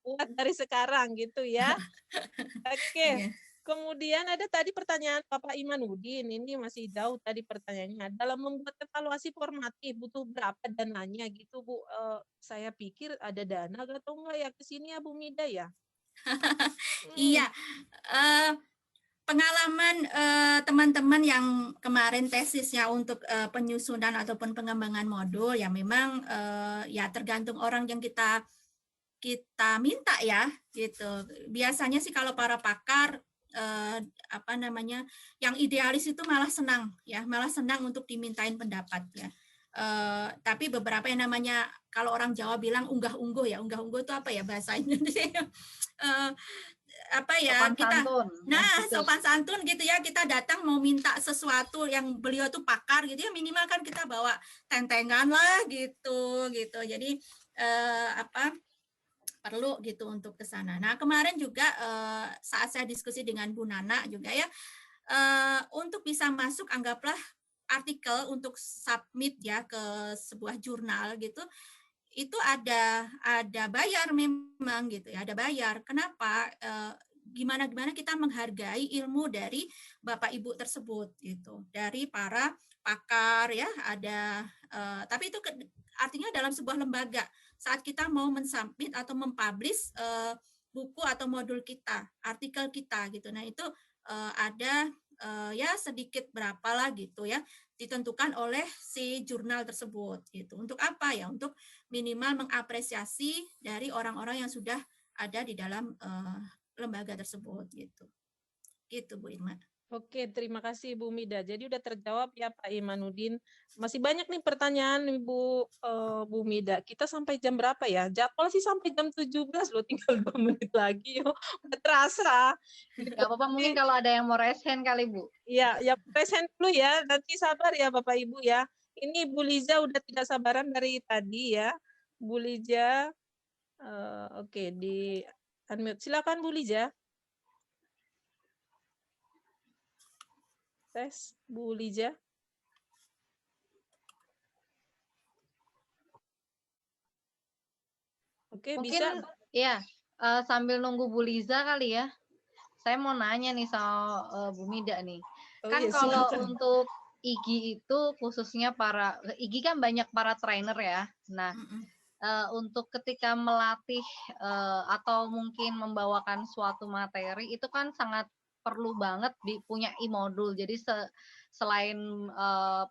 Buat dari sekarang gitu ya. Oke. Kemudian ada tadi pertanyaan Bapak Imanuddin, ini masih jauh tadi pertanyaannya. Dalam membuat evaluasi formatif butuh berapa dananya gitu Bu? Saya pikir ada dana atau enggak ya ke sini ya Bu Mida ya? Iya. Pengalaman teman-teman yang kemarin tesisnya untuk penyusunan ataupun pengembangan modul ya memang ya tergantung orang yang kita minta ya gitu. Biasanya sih kalau para pakar yang idealis itu malah senang untuk dimintain pendapat ya. Tapi beberapa yang namanya kalau orang Jawa bilang unggah-ungguh itu apa ya bahasa Indonesia? Sopan santun gitu ya, kita datang mau minta sesuatu yang beliau tuh pakar gitu ya, minimal kan kita bawa tentengan lah gitu. Jadi perlu gitu untuk ke sana. Nah, kemarin juga saat saya diskusi dengan Bu Nana juga ya, untuk bisa masuk anggaplah artikel untuk submit ya ke sebuah jurnal gitu, itu ada bayar memang gitu ya, ada bayar. Kenapa? Gimana kita menghargai ilmu dari Bapak Ibu tersebut gitu, dari para pakar ya, ada tapi itu artinya dalam sebuah lembaga saat kita mau mensubmit atau mempublish buku atau modul kita, artikel kita gitu. Nah, itu ada ya sedikit berapa lah gitu ya, ditentukan oleh si jurnal tersebut gitu. Untuk apa ya? Untuk minimal mengapresiasi dari orang-orang yang sudah ada di dalam lembaga tersebut gitu. Gitu Bu Irma. Oke, terima kasih Bu Mida. Jadi udah terjawab ya Pak Imanuddin. Masih banyak nih pertanyaan Bu Mida. Kita sampai jam berapa ya? Jadwal sih sampai jam 17 loh, tinggal 2 menit lagi. Udah terasa. Gak apa-apa, mungkin kalau ada yang mau raise hand kali Bu. Iya, ya raise hand dulu ya. Nanti sabar ya Bapak Ibu ya. Ini Bu Liza udah tidak sabaran dari tadi ya. Bu Liza, oke, di unmute. Silakan Bu Liza. Tes, Bu Liza. Oke, Mungkin bisa. ya, sambil nunggu Bu Liza kali ya. Saya mau nanya nih sama Bu Mida nih. Oh, Kan iya, kalau silakan. untuk IGI itu khususnya IGI kan banyak para trainer ya. Nah, untuk ketika melatih atau mungkin membawakan suatu materi itu kan sangat perlu banget punya e-modul. Jadi selain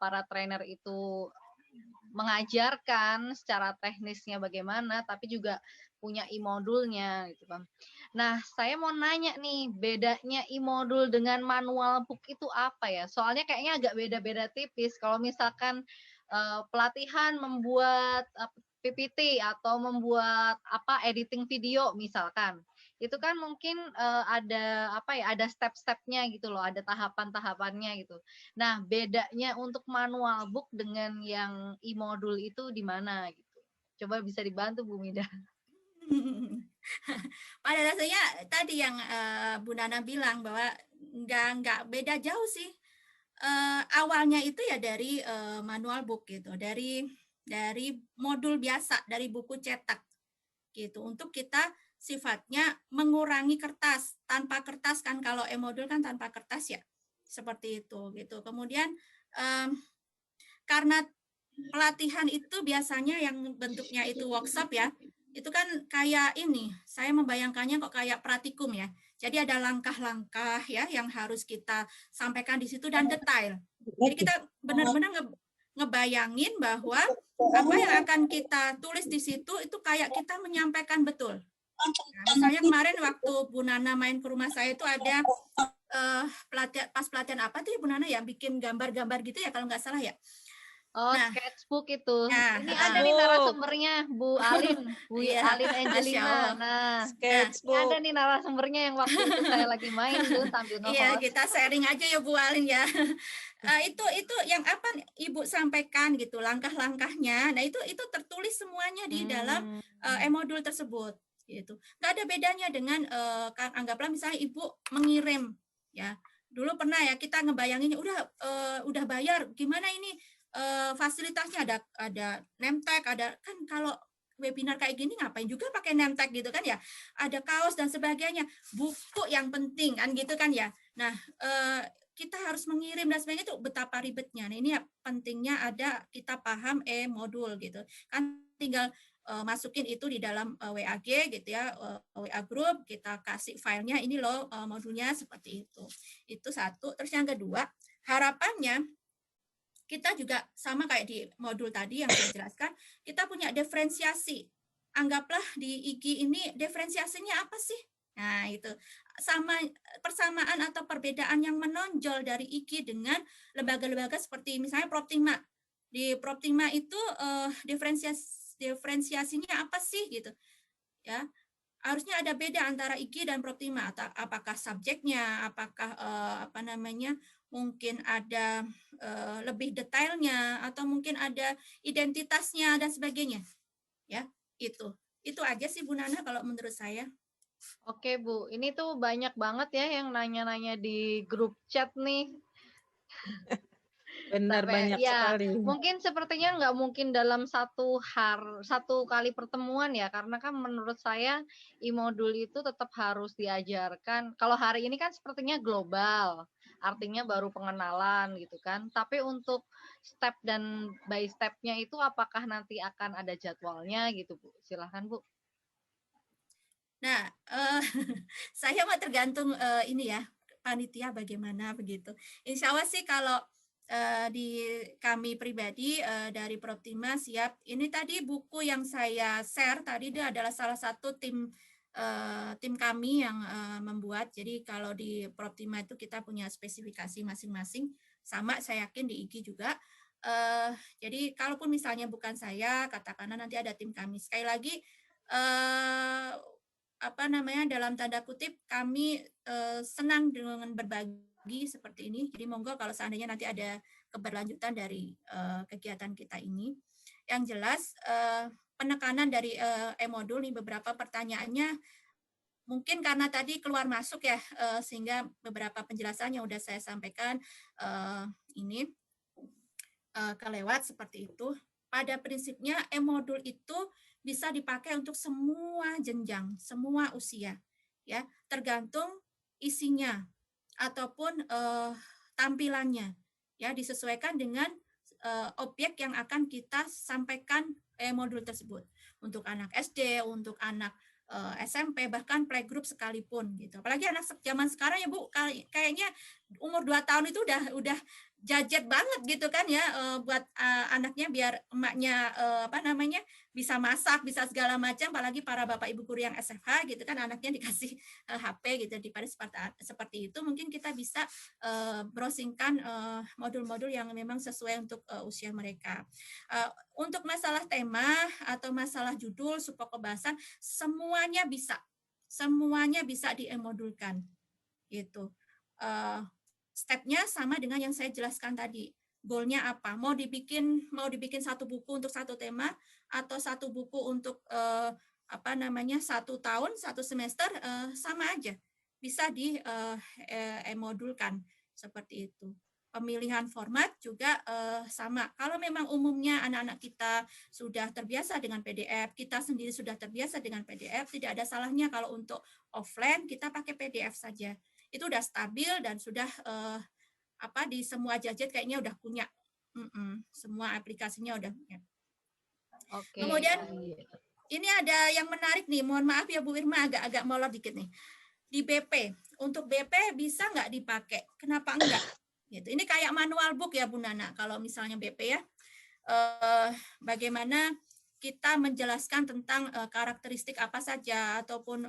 para trainer itu mengajarkan secara teknisnya bagaimana, tapi juga punya e-modulnya gitu kan. Nah, saya mau nanya nih, bedanya e-modul dengan manual book itu apa ya? Soalnya kayaknya agak beda-beda tipis. Kalau misalkan pelatihan membuat PPT atau membuat editing video misalkan, itu kan mungkin ada ada step-stepnya gitu loh, ada tahapan-tahapannya gitu. Nah, bedanya untuk manual book dengan yang e-modul itu di mana gitu? Coba bisa dibantu Bu Mida. Pada dasarnya tadi yang Bu Nana bilang bahwa nggak beda jauh sih. Awalnya itu ya dari manual book gitu, dari modul biasa, dari buku cetak gitu, untuk kita sifatnya mengurangi kertas. Tanpa kertas kan, kalau e-modul kan tanpa kertas ya, seperti itu gitu. Kemudian karena pelatihan itu biasanya yang bentuknya itu workshop ya, itu kan kayak ini, saya membayangkannya kok kayak praktikum ya. Jadi ada langkah-langkah ya yang harus kita sampaikan di situ dan detail. Jadi kita benar-benar ngebayangin bahwa apa yang akan kita tulis di situ itu kayak kita menyampaikan betul. Nah, misalnya kemarin waktu Bu Nana main ke rumah saya itu ada pelatihan apa tuh ya Bu Nana ya, bikin gambar-gambar gitu ya kalau nggak salah ya. Oh, nah, sketchbook itu. Nah, ini ada nih narasumbernya, Bu Alin, Bu Alin Angelina. Nah, sketchbook. Ini ada nih narasumbernya yang waktu itu saya lagi main tuh sambil nge-host. Iya, kita sharing aja ya Bu Alin ya. Itu yang apa Ibu sampaikan gitu, langkah-langkahnya. Nah, itu tertulis semuanya di dalam e-modul tersebut gitu. Nggak ada bedanya dengan anggaplah misalnya Ibu mengirim ya. Dulu pernah ya kita ngebayanginnya udah bayar, gimana ini fasilitasnya, ada name tag, ada kan kalau webinar kayak gini ngapain juga pakai name tag gitu kan ya, ada kaos dan sebagainya, buku yang penting kan gitu kan ya. Nah, kita harus mengirim dan sebagainya, itu betapa ribetnya. Nah, ini ya pentingnya ada kita paham e-modul gitu kan, tinggal masukin itu di dalam WAG gitu ya, WA group, kita kasih filenya, ini loh modulnya seperti itu. Itu satu. Terus yang kedua, harapannya kita juga sama kayak di modul tadi yang saya jelaskan, kita punya diferensiasi. Anggaplah di IG ini diferensiasinya apa sih? Nah, itu persamaan atau perbedaan yang menonjol dari IG dengan lembaga-lembaga seperti misalnya Proptima. Di Proptima itu diferensiasinya apa sih gitu. Ya. Harusnya ada beda antara IG dan Proptima, atau apakah subjeknya, apakah mungkin ada lebih detailnya, atau mungkin ada identitasnya dan sebagainya. Ya, itu aja sih Bu Nana kalau menurut saya. Oke Bu, ini tuh banyak banget ya yang nanya-nanya di grup chat nih. Benar, Sampai banyak ya, sekali. mungkin sepertinya nggak mungkin dalam satu kali pertemuan ya, karena kan menurut saya e-modul itu tetap harus diajarkan. Kalau hari ini kan sepertinya global, artinya baru pengenalan gitu kan. Tapi untuk step dan by step-nya itu apakah nanti akan ada jadwalnya gitu, Bu? Silahkan, Bu. Nah, saya mah tergantung ini ya, panitia bagaimana begitu. Insya Allah sih kalau di kami pribadi dari Proptima siap. Ini tadi buku yang saya share tadi itu adalah salah satu tim kami yang membuat. Jadi kalau di Proptima itu kita punya spesifikasi masing-masing. Sama saya yakin di IG juga. Jadi kalaupun misalnya bukan saya, katakanlah nanti ada tim kami. Sekali lagi dalam tanda kutip kami senang dengan berbagi seperti ini. Jadi monggo kalau seandainya nanti ada keberlanjutan dari kegiatan kita ini. Yang jelas penekanan dari e-modul nih beberapa pertanyaannya mungkin karena tadi keluar masuk ya sehingga beberapa penjelasan yang udah saya sampaikan ini kelewat seperti itu. Pada prinsipnya e-modul itu bisa dipakai untuk semua jenjang, semua usia, ya tergantung isinya ataupun tampilannya, ya disesuaikan dengan objek yang akan kita sampaikan modul tersebut untuk anak SD, untuk anak SMP, bahkan playgroup sekalipun gitu. Apalagi anak zaman sekarang ya Bu, kayaknya umur 2 tahun itu udah jajet banget gitu kan ya buat anaknya biar emaknya bisa masak, bisa segala macam, apalagi para bapak ibu guru yang SFH gitu kan anaknya dikasih HP gitu. Daripada seperti itu mungkin kita bisa browsingkan modul-modul yang memang sesuai untuk usia mereka. Untuk masalah tema atau masalah judul, supaya kebahasan semuanya bisa di-modulkan gitu. Stepnya sama dengan yang saya jelaskan tadi. Goalnya apa? Mau dibikin satu buku untuk satu tema atau satu buku untuk 1 tahun, 1 semester, sama aja. Bisa di-modulkan seperti itu. Pemilihan format juga sama. Kalau memang umumnya anak-anak kita sudah terbiasa dengan PDF, kita sendiri sudah terbiasa dengan PDF, tidak ada salahnya kalau untuk offline kita pakai PDF saja. Itu udah stabil dan sudah di semua gadget kayaknya udah punya. Semua aplikasinya udah punya. Oke. Kemudian ini ada yang menarik nih, mohon maaf ya Bu Irma agak molor dikit nih. Di BP, untuk BP bisa nggak dipakai? Kenapa enggak? Gitu. Ini kayak manual book ya Bu Nana, kalau misalnya BP ya. Bagaimana kita menjelaskan tentang karakteristik apa saja ataupun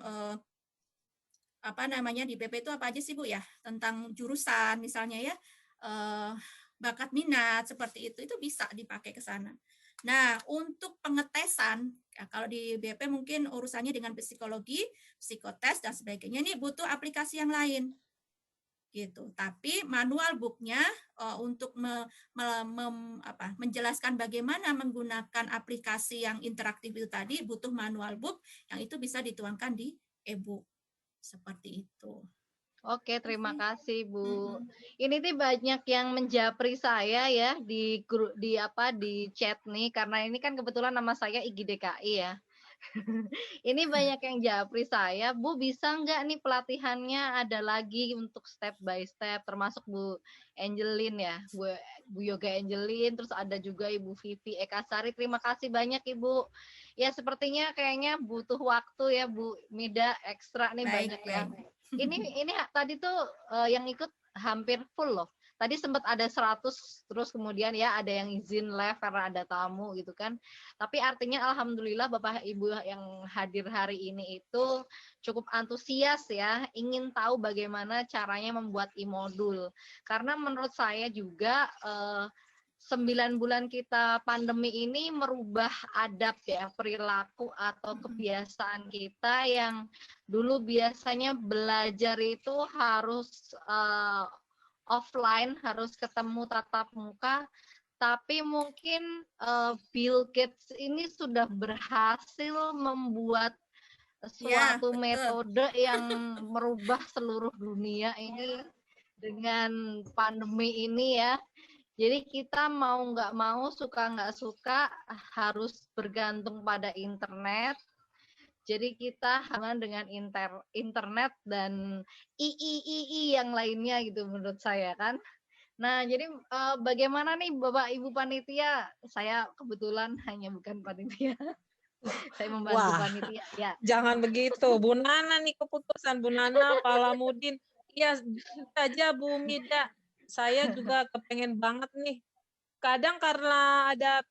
di BP itu apa aja sih Bu ya, tentang jurusan misalnya ya, bakat minat seperti itu bisa dipakai ke sana. Nah, untuk pengetesan, ya, kalau di BP mungkin urusannya dengan psikologi, psikotes dan sebagainya, ini butuh aplikasi yang lain gitu. Tapi manual booknya untuk menjelaskan bagaimana menggunakan aplikasi yang interaktif itu tadi butuh manual book yang itu bisa dituangkan di e-book. Seperti itu. Oke, terima kasih Bu. Ini tuh banyak yang menjapri saya ya di grup di chat nih karena ini kan kebetulan nama saya IGDKI ya. Ini banyak yang japri saya, Bu bisa nggak nih pelatihannya ada lagi untuk step by step, termasuk Bu Angelin ya, Bu Yoga Angelin, terus ada juga Ibu Vivi Ekasari. Terima kasih banyak Ibu. Ya sepertinya kayaknya butuh waktu ya Bu Mida ekstra nih banyak ya. Ini tadi tuh yang ikut hampir full loh. Tadi sempat ada 100 terus kemudian ya ada yang izin live karena ada tamu gitu kan. Tapi artinya alhamdulillah Bapak Ibu yang hadir hari ini itu cukup antusias ya, ingin tahu bagaimana caranya membuat e-modul. Karena menurut saya juga 9 bulan kita pandemi ini merubah adab ya, perilaku atau kebiasaan kita yang dulu biasanya belajar itu harus offline, harus ketemu tatap muka, tapi mungkin Bill Gates ini sudah berhasil membuat suatu metode yang merubah seluruh dunia ini dengan pandemi ini ya. Jadi kita mau nggak mau, suka nggak suka, harus bergantung pada internet. Jadi kita hubungan dengan internet dan II yang lainnya gitu menurut saya kan. Nah, jadi bagaimana nih Bapak Ibu panitia? Saya kebetulan hanya bukan panitia. Saya membantu Wah, panitia. Ya. jangan begitu. Bu Nana nih keputusan, Bu Nana, Pak Alamudin. Iya, saja Bu Mida. Saya juga kepengen banget nih. Kadang karena ada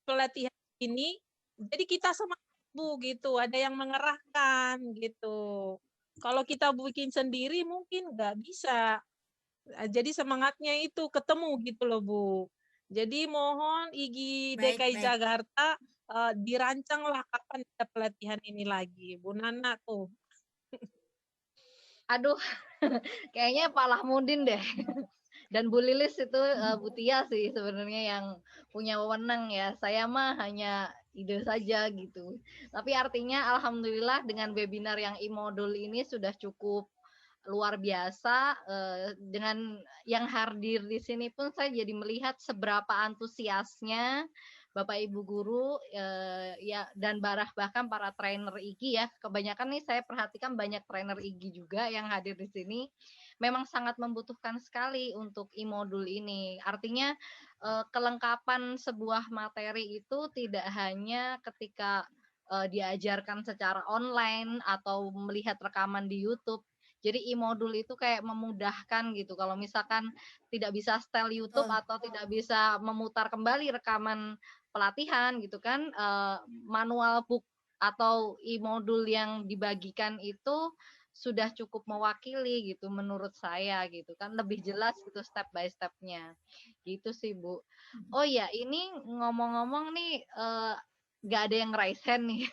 pelatihan ini, jadi kita semangat Bu gitu, ada yang mengerahkan gitu. Kalau kita bikin sendiri mungkin nggak bisa. Jadi semangatnya itu ketemu gitu loh Bu. Jadi mohon IGI DKI Jakarta dirancanglah kapan ada pelatihan ini lagi. Bu Nana tuh. Aduh, kayaknya Pak Lahmudin deh. Dan Bu Lilis itu Bu Tia sih sebenarnya yang punya wewenang ya. Saya mah hanya ide saja gitu. Tapi artinya alhamdulillah dengan webinar yang e-modul ini sudah cukup luar biasa. Dengan yang hadir di sini pun saya jadi melihat seberapa antusiasnya Bapak Ibu guru ya dan bahkan para trainer IGI ya. Kebanyakan nih saya perhatikan banyak trainer IGI juga yang hadir di sini. Memang sangat membutuhkan sekali untuk e-modul ini. Artinya kelengkapan sebuah materi itu tidak hanya ketika diajarkan secara online atau melihat rekaman di YouTube. Jadi e-modul itu kayak memudahkan gitu. Kalau misalkan tidak bisa setel YouTube atau tidak bisa memutar kembali rekaman pelatihan gitu kan, manual book atau e-modul yang dibagikan itu sudah cukup mewakili gitu menurut saya gitu kan, lebih jelas gitu step by step-nya. Gitu sih, Bu. Oh ya, ini ngomong-ngomong nih nggak ada yang raise hand nih.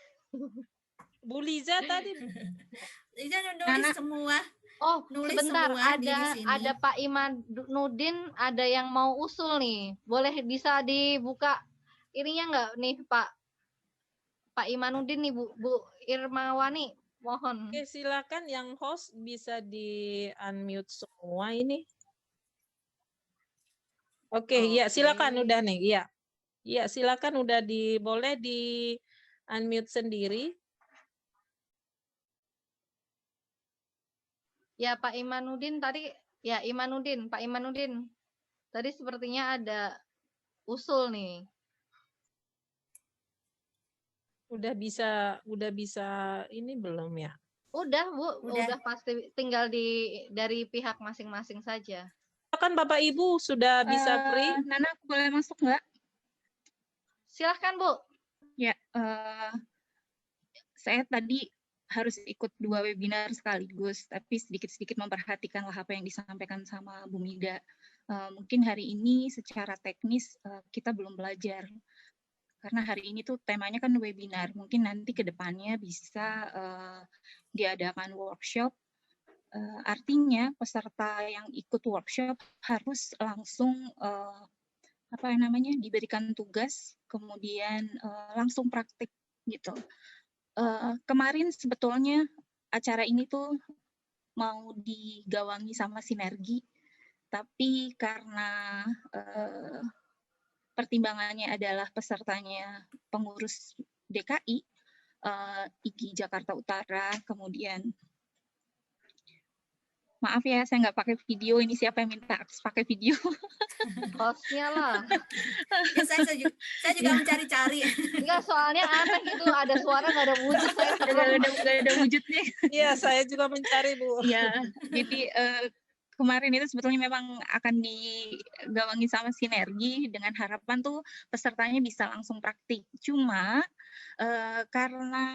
Bu Liza tadi. Liza nulis semua. Oh, nulis sebentar, semua di sini. ada Pak Imanudin, ada yang mau usul nih. Boleh bisa dibuka ininya nggak nih Pak Imanudin nih Bu Irmawani, mohon. Oke, silakan yang host bisa di unmute semua ini. Oke, ya silakan udah nih, iya. Iya, silakan udah boleh di unmute sendiri. Ya, Pak Imanudin tadi, ya Pak Imanudin. Tadi sepertinya ada usul nih. Udah bisa ini belum ya? Udah, Bu, udah pasti tinggal dari pihak masing-masing saja. Kan Bapak Ibu sudah bisa free. Nana, aku boleh masuk nggak? Silahkan, Bu. Ya, saya tadi harus ikut 2 webinar sekaligus, tapi sedikit-sedikit memperhatikanlah apa yang disampaikan sama Bu Mida. Mungkin hari ini secara teknis kita belum belajar, karena hari ini tuh temanya kan webinar. Mungkin nanti ke depannya bisa diadakan workshop. Artinya peserta yang ikut workshop harus langsung diberikan tugas, kemudian langsung praktik gitu. Kemarin sebetulnya acara ini tuh mau digawangi sama Sinergi, tapi karena pertimbangannya adalah pesertanya pengurus DKI, IGI Jakarta Utara, kemudian maaf ya, saya nggak pakai video. Ini siapa yang minta pakai video? Hostnya lah. Ya, saya juga mencari-cari. Enggak, soalnya aneh gitu, ada suara nggak ada wujud. Nggak ada wujudnya. Iya, saya juga mencari, Bu. Iya, jadi kemarin itu sebetulnya memang akan digawangi sama Sinergi dengan harapan tuh pesertanya bisa langsung praktik. Cuma karena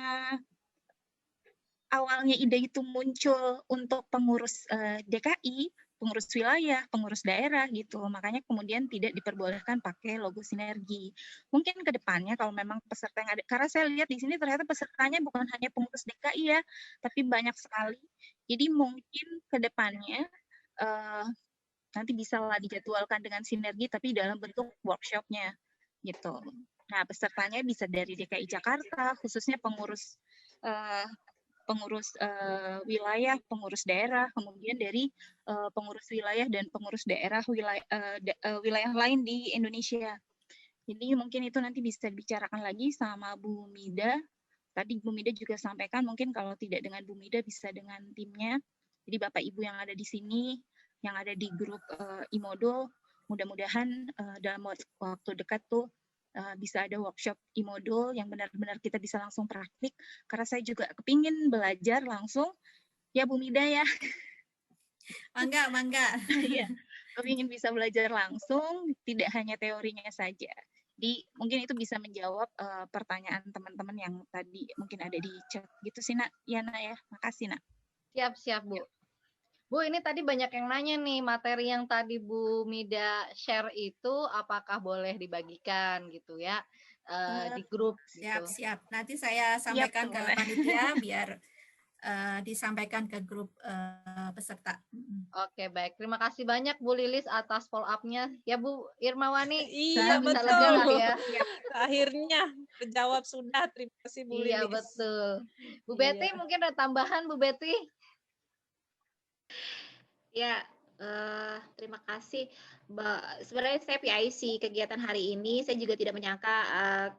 awalnya ide itu muncul untuk pengurus DKI, pengurus wilayah, pengurus daerah gitu. Makanya kemudian tidak diperbolehkan pakai logo Sinergi. Mungkin ke depannya kalau memang peserta yang ada, karena saya lihat di sini ternyata pesertanya bukan hanya pengurus DKI ya, tapi banyak sekali. Jadi mungkin ke depannya nanti bisa lah dijadwalkan dengan Sinergi, tapi dalam bentuk workshop-nya gitu. Nah, pesertanya bisa dari DKI Jakarta, khususnya pengurus pengurus wilayah, pengurus daerah, kemudian dari pengurus wilayah dan pengurus daerah wilayah lain di Indonesia. Jadi mungkin itu nanti bisa dibicarakan lagi sama Bu Mida. Tadi Bu Mida juga sampaikan mungkin kalau tidak dengan Bu Mida bisa dengan timnya. Jadi Bapak Ibu yang ada di sini, yang ada di grup e-modul, mudah-mudahan dalam waktu dekat tuh bisa ada workshop e-modul yang benar-benar kita bisa langsung praktik. Karena saya juga kepingin belajar langsung, ya Bu Mida ya. Mangga. Iya, kepingin bisa belajar langsung, tidak hanya teorinya saja. Jadi mungkin itu bisa menjawab pertanyaan teman-teman yang tadi mungkin ada di chat gitu sih Nak. Ya Nak ya, makasih Nak. Siap Bu. Bu, ini tadi banyak yang nanya nih, materi yang tadi Bu Mida share itu apakah boleh dibagikan gitu ya di grup gitu. Siap. Nanti saya sampaikan ke panitia biar disampaikan ke grup peserta. Oke, baik. Terima kasih banyak Bu Lilis atas follow up-nya. Ya Bu Irmawani, Iya, bisa betul. lega lah ya. Akhirnya terjawab sudah. Terima kasih Bu Lilis. Iya, betul. Bu Betty, mungkin ada tambahan Bu Betty? Ya, terima kasih. Sebenarnya saya PIC kegiatan hari ini, saya juga tidak menyangka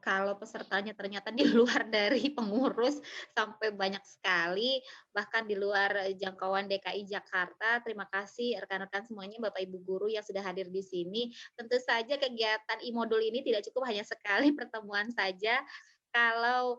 kalau pesertanya ternyata di luar dari pengurus sampai banyak sekali, bahkan di luar jangkauan DKI Jakarta. Terima kasih rekan-rekan semuanya, Bapak Ibu guru yang sudah hadir di sini. Tentu saja kegiatan e-modul ini tidak cukup hanya sekali pertemuan saja. Kalau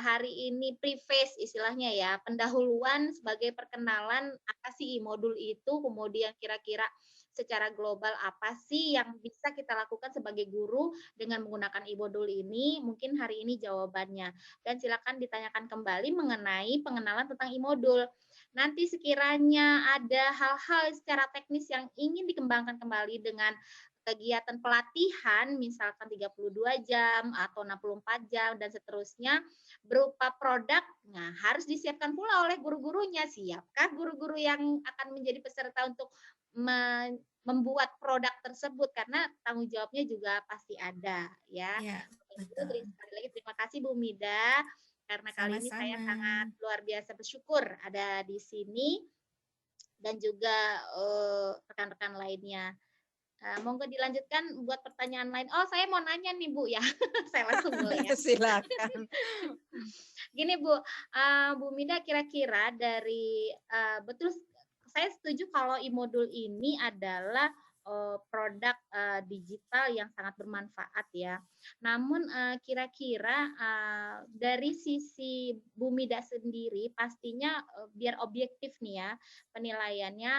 hari ini preface istilahnya ya, pendahuluan sebagai perkenalan apa sih e-modul itu, kemudian kira-kira secara global apa sih yang bisa kita lakukan sebagai guru dengan menggunakan e-modul ini, mungkin hari ini jawabannya. Dan silakan ditanyakan kembali mengenai pengenalan tentang e-modul. Nanti sekiranya ada hal-hal secara teknis yang ingin dikembangkan kembali dengan kegiatan pelatihan misalkan 32 jam atau 64 jam dan seterusnya berupa produk, nah harus disiapkan pula oleh guru-gurunya. Siapkah guru-guru yang akan menjadi peserta untuk membuat produk tersebut, karena tanggung jawabnya juga pasti ada ya. Sekali lagi terima kasih Bu Mida, karena kali ini saya sangat luar biasa bersyukur ada di sini dan juga rekan-rekan lainnya. Monggo dilanjutkan buat pertanyaan lain. Oh, saya mau nanya nih Bu ya. Saya langsung mulai ya. Silakan. Gini Bu, Bu Mida, kira-kira dari betul saya setuju kalau e-modul ini adalah produk digital yang sangat bermanfaat ya. Namun kira-kira dari sisi Bu Mida sendiri pastinya biar objektif nih ya penilaiannya,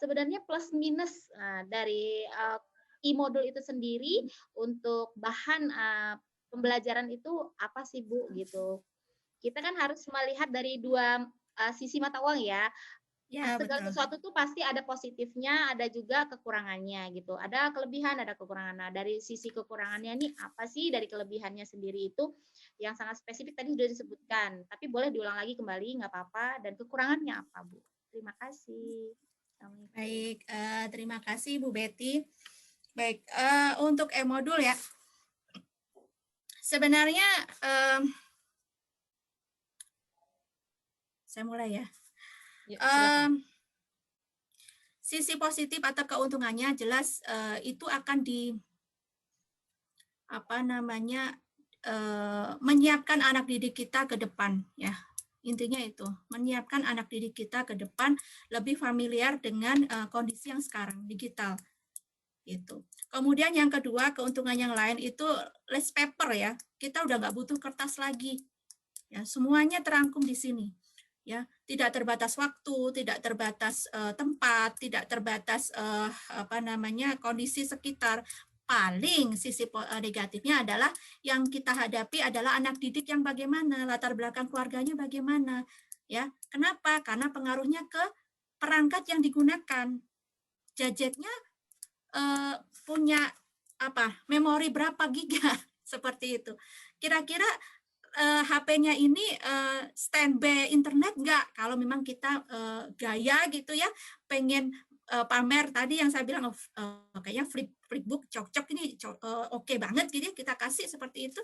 sebenarnya plus minus dari e-modul itu sendiri untuk bahan pembelajaran itu apa sih Bu gitu. Kita kan harus melihat dari dua sisi mata uang ya. Segala sesuatu tuh pasti ada positifnya, ada juga kekurangannya gitu. Ada kelebihan, ada kekurangan. Nah, dari sisi kekurangannya ini apa sih dari kelebihannya sendiri itu yang sangat spesifik tadi sudah disebutkan. Tapi boleh diulang lagi kembali, nggak apa-apa. Dan kekurangannya apa, Bu? Terima kasih. Baik, terima kasih Bu Betty. Baik, untuk e-modul ya. Sebenarnya saya mulai ya. Sisi positif atau keuntungannya jelas itu akan menyiapkan anak didik kita ke depan ya. Intinya itu, menyiapkan anak didik kita ke depan lebih familiar dengan kondisi yang sekarang digital. Gitu. Kemudian yang kedua, keuntungan yang lain itu less paper ya. Kita udah nggak butuh kertas lagi. Ya, semuanya terangkum di sini. Ya, tidak terbatas waktu, tidak terbatas tempat, tidak terbatas kondisi sekitar. Paling sisi negatifnya adalah yang kita hadapi adalah anak didik yang bagaimana, latar belakang keluarganya bagaimana, ya. Kenapa? Karena pengaruhnya ke perangkat yang digunakan. Gadgetnya punya memori berapa giga seperti itu. Kira-kira HP-nya ini standby internet nggak? Kalau memang kita gaya gitu ya, pengen pamer tadi yang saya bilang kayaknya flipbook cocok ini oke banget gitu ya, kita kasih seperti itu.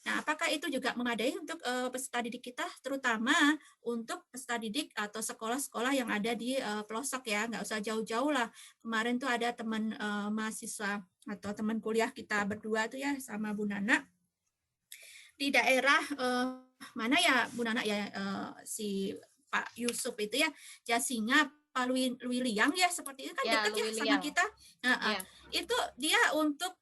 Nah, apakah itu juga memadai untuk peserta didik kita, terutama untuk peserta didik atau sekolah-sekolah yang ada di pelosok ya, nggak usah jauh-jauh lah. Kemarin tuh ada teman mahasiswa atau teman kuliah kita berdua tuh ya sama Bu Nana di daerah mana ya Bu Nana ya, si Pak Yusuf itu ya, Jasinga, Pak Luwiliang ya, seperti itu kan Ya, dekat ya sama Luwiliang. kita. Ya. Itu dia untuk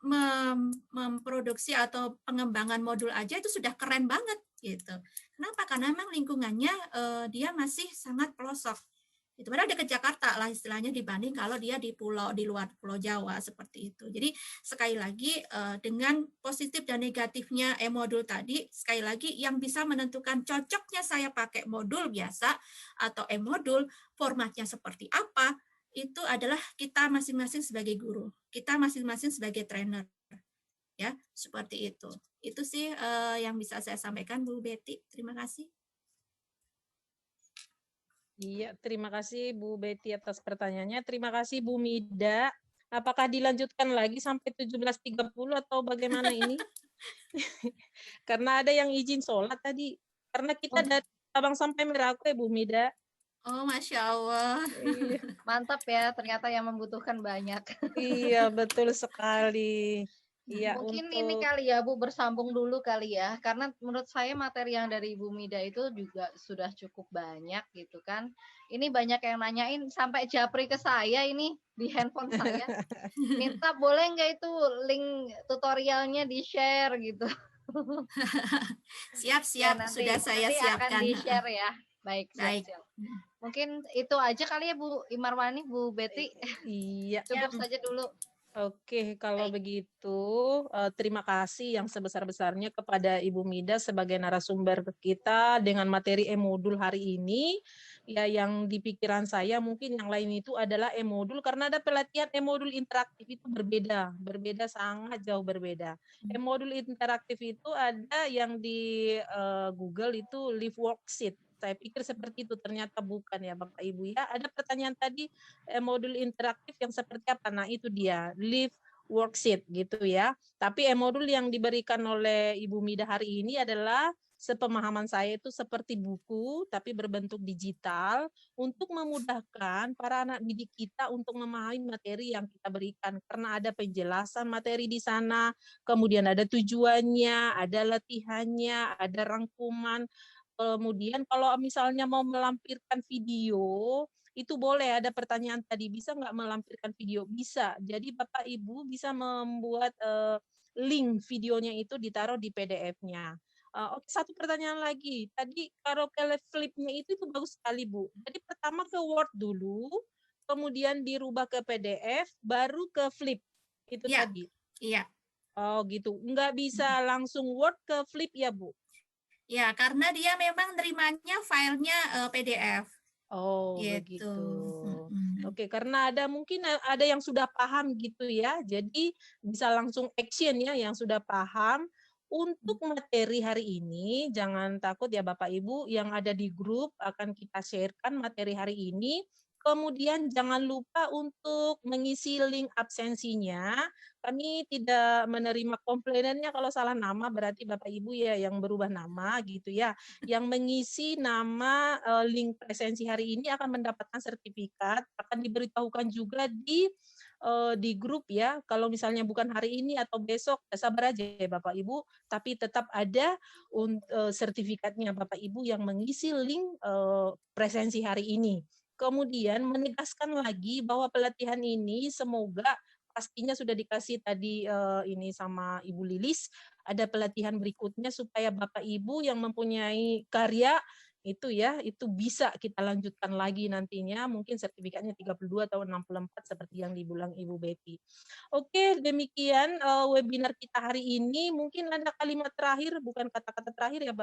memproduksi atau pengembangan modul aja itu sudah keren banget gitu. Kenapa? Karena memang lingkungannya dia masih sangat pelosok. Itu padahal dia ke Jakarta lah istilahnya dibanding kalau dia di pulau di luar Pulau Jawa seperti itu. Jadi sekali lagi dengan positif dan negatifnya e-modul tadi, sekali lagi yang bisa menentukan cocoknya saya pakai modul biasa atau e-modul, formatnya seperti apa, itu adalah kita masing-masing sebagai guru, kita masing-masing sebagai trainer. Ya, seperti itu. Itu sih yang bisa saya sampaikan Bu Betty. Terima kasih. Iya, terima kasih Bu Betty atas pertanyaannya. Terima kasih Bu Mida. Apakah dilanjutkan lagi sampai 17.30 atau bagaimana ini? Karena ada yang izin sholat tadi. Karena kita dari Sabang sampai Merauke, Bu Mida. Oh, Masya Allah. Iya. Mantap ya, ternyata yang membutuhkan banyak. Iya, betul sekali. Iya, Mungkin untuk ini kali ya Bu, bersambung dulu kali ya, karena menurut saya materi yang dari Ibu Mida itu juga sudah cukup banyak gitu kan. Ini banyak yang nanyain sampai japri ke saya ini di handphone saya. Minta boleh nggak itu link tutorialnya di-share gitu. Siap-siap, Ya, sudah saya nanti siapkan. akan di-share ya. Baik, Baik. siap-siap. Mungkin itu aja kali ya Bu Imarwani, Bu Betty. Iya. Cukup saja dulu. Oke, kalau begitu terima kasih yang sebesar-besarnya kepada Ibu Mida sebagai narasumber kita dengan materi e-modul hari ini. Ya, yang di pikiran saya mungkin yang lain itu adalah e-modul karena ada pelatihan e-modul interaktif itu berbeda sangat jauh berbeda. E-modul interaktif itu ada yang di Google itu Live Worksheet. Saya pikir seperti itu, ternyata bukan ya Bapak Ibu ya. Ada pertanyaan tadi modul interaktif yang seperti apa? Nah, itu dia, Live Worksheet gitu ya. Tapi modul yang diberikan oleh Ibu Mida hari ini adalah sepemahaman saya itu seperti buku tapi berbentuk digital untuk memudahkan para anak didik kita untuk memahami materi yang kita berikan karena ada penjelasan materi di sana, kemudian ada tujuannya, ada latihannya, ada rangkuman. Kemudian kalau misalnya mau melampirkan video, itu boleh ada pertanyaan tadi, bisa nggak melampirkan video? Bisa. Jadi Bapak Ibu bisa membuat link videonya itu ditaruh di PDF-nya. Oke, satu pertanyaan lagi. Tadi kalau flip-nya itu bagus sekali, Bu. Jadi pertama ke Word dulu, kemudian dirubah ke PDF, baru ke flip. Itu Ya, tadi. iya. Oh, gitu. Nggak bisa langsung Word ke flip ya, Bu? Ya, karena dia memang nerimanya filenya PDF. Oh, gitu. begitu. Oke, karena ada mungkin ada yang sudah paham gitu ya. Jadi bisa langsung action ya yang sudah paham. Untuk materi hari ini jangan takut ya Bapak Ibu yang ada di grup akan kita sharekan materi hari ini. Kemudian jangan lupa untuk mengisi link absensinya. Kami tidak menerima komplainannya kalau salah nama, berarti Bapak Ibu ya yang berubah nama gitu ya. Yang mengisi nama link presensi hari ini akan mendapatkan sertifikat, akan diberitahukan juga di grup ya. Kalau misalnya bukan hari ini atau besok, sabar aja ya Bapak Ibu, tapi tetap ada sertifikatnya Bapak Ibu yang mengisi link presensi hari ini. Kemudian menegaskan lagi bahwa pelatihan ini semoga pastinya sudah dikasih tadi ini sama Ibu Lilis, ada pelatihan berikutnya supaya Bapak Ibu yang mempunyai karya itu ya, itu bisa kita lanjutkan lagi nantinya, mungkin sertifikatnya 32 atau 64 seperti yang dibilang Ibu Betty. Oke, demikian webinar kita hari ini. Mungkin ada kalimat terakhir, bukan kata-kata terakhir ya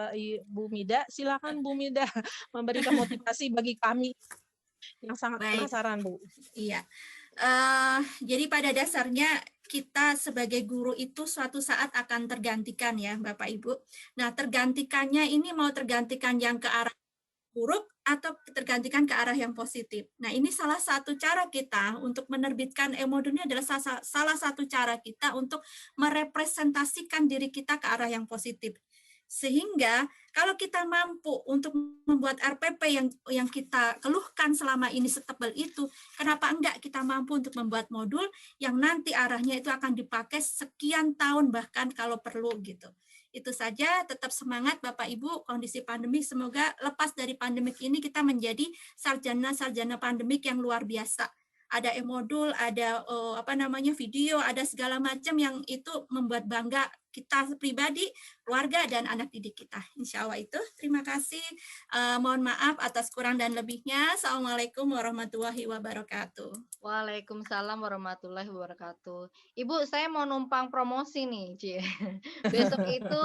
Bu Mida. Silakan Bu Mida memberikan motivasi bagi kami yang sangat penasaran, Bu. Iya. Jadi pada dasarnya kita sebagai guru itu suatu saat akan tergantikan ya Bapak Ibu. Nah, tergantikannya ini mau tergantikan yang ke arah buruk atau tergantikan ke arah yang positif. Nah, ini salah satu cara kita untuk menerbitkan e-modulnya adalah salah satu cara kita untuk merepresentasikan diri kita ke arah yang positif. Sehingga kalau kita mampu untuk membuat RPP yang kita keluhkan selama ini setebal itu, kenapa enggak kita mampu untuk membuat modul yang nanti arahnya itu akan dipakai sekian tahun bahkan kalau perlu gitu. Itu saja, tetap semangat Bapak Ibu, kondisi pandemik semoga lepas dari pandemik ini kita menjadi sarjana-sarjana pandemik yang luar biasa. Ada e-modul, ada video, ada segala macam yang itu membuat bangga kita pribadi, keluarga, dan anak didik kita. Insya Allah itu. Terima kasih. Mohon maaf atas kurang dan lebihnya. Assalamualaikum warahmatullahi wabarakatuh. Waalaikumsalam warahmatullahi wabarakatuh. Ibu, saya mau numpang promosi nih, Ci. Besok itu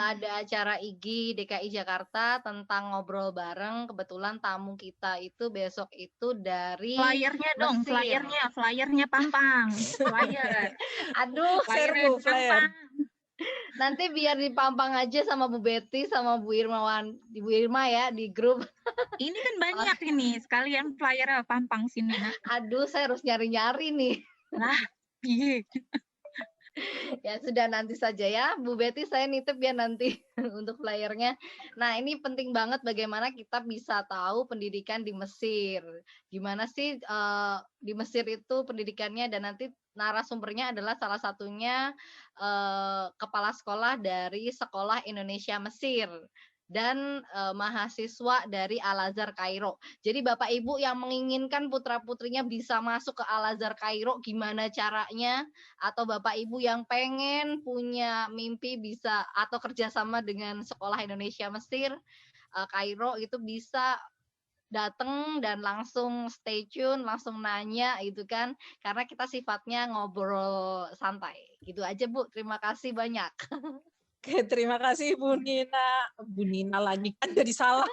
ada acara IGI DKI Jakarta tentang ngobrol bareng. Kebetulan tamu kita itu besok itu dari Flyernya dong, Mesir. flyernya Pampang. Flyer. Aduh, Flyernya Bu, flyer. Pampang. nanti biar dipampang aja sama Bu Betty sama Bu Irma ya di grup. Ini kan banyak ini, sekalian flyer Pampang sini. Nak. Aduh, saya harus nyari-nyari nih. Lah, iya. Ya sudah, nanti saja ya Bu Betty, saya nitip ya nanti untuk flyernya. Nah, ini penting banget bagaimana kita bisa tahu pendidikan di Mesir. Gimana sih di Mesir itu pendidikannya, dan nanti narasumbernya adalah salah satunya kepala sekolah dari Sekolah Indonesia Mesir dan mahasiswa dari Al-Azhar Kairo. Jadi Bapak Ibu yang menginginkan putra-putrinya bisa masuk ke Al-Azhar Kairo, gimana caranya? Atau Bapak Ibu yang pengen punya mimpi bisa atau kerjasama dengan Sekolah Indonesia Mesir, Kairo, itu bisa datang dan langsung stay tune, langsung nanya gitu kan, karena kita sifatnya ngobrol santai. Gitu aja Bu, terima kasih banyak. Oke, terima kasih Bu Nina. Bu Nina lagi kan jadi salah.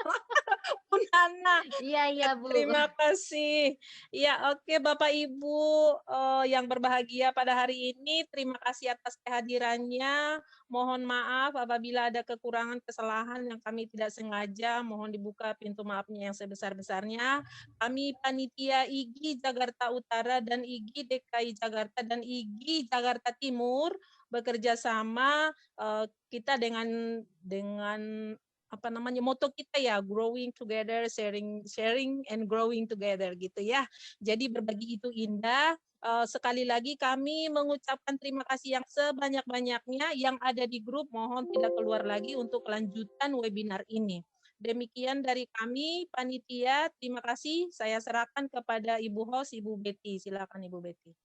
Bu Nana. Iya Bu. Terima kasih. Ya, oke Bapak Ibu yang berbahagia pada hari ini, terima kasih atas kehadirannya. Mohon maaf apabila ada kekurangan kesalahan yang kami tidak sengaja. Mohon dibuka pintu maafnya yang sebesar-besarnya. Kami panitia IGI Jakarta Utara dan IGI DKI Jakarta dan IGI Jakarta Timur bekerja sama, kita dengan moto kita ya, growing together, sharing and growing together gitu ya. Jadi berbagi itu indah. Sekali lagi kami mengucapkan terima kasih yang sebanyak-banyaknya. Yang ada di grup mohon tidak keluar lagi untuk kelanjutan webinar ini. Demikian dari kami panitia. Terima kasih. Saya serahkan kepada Ibu host, Ibu Betty. Silakan Ibu Betty.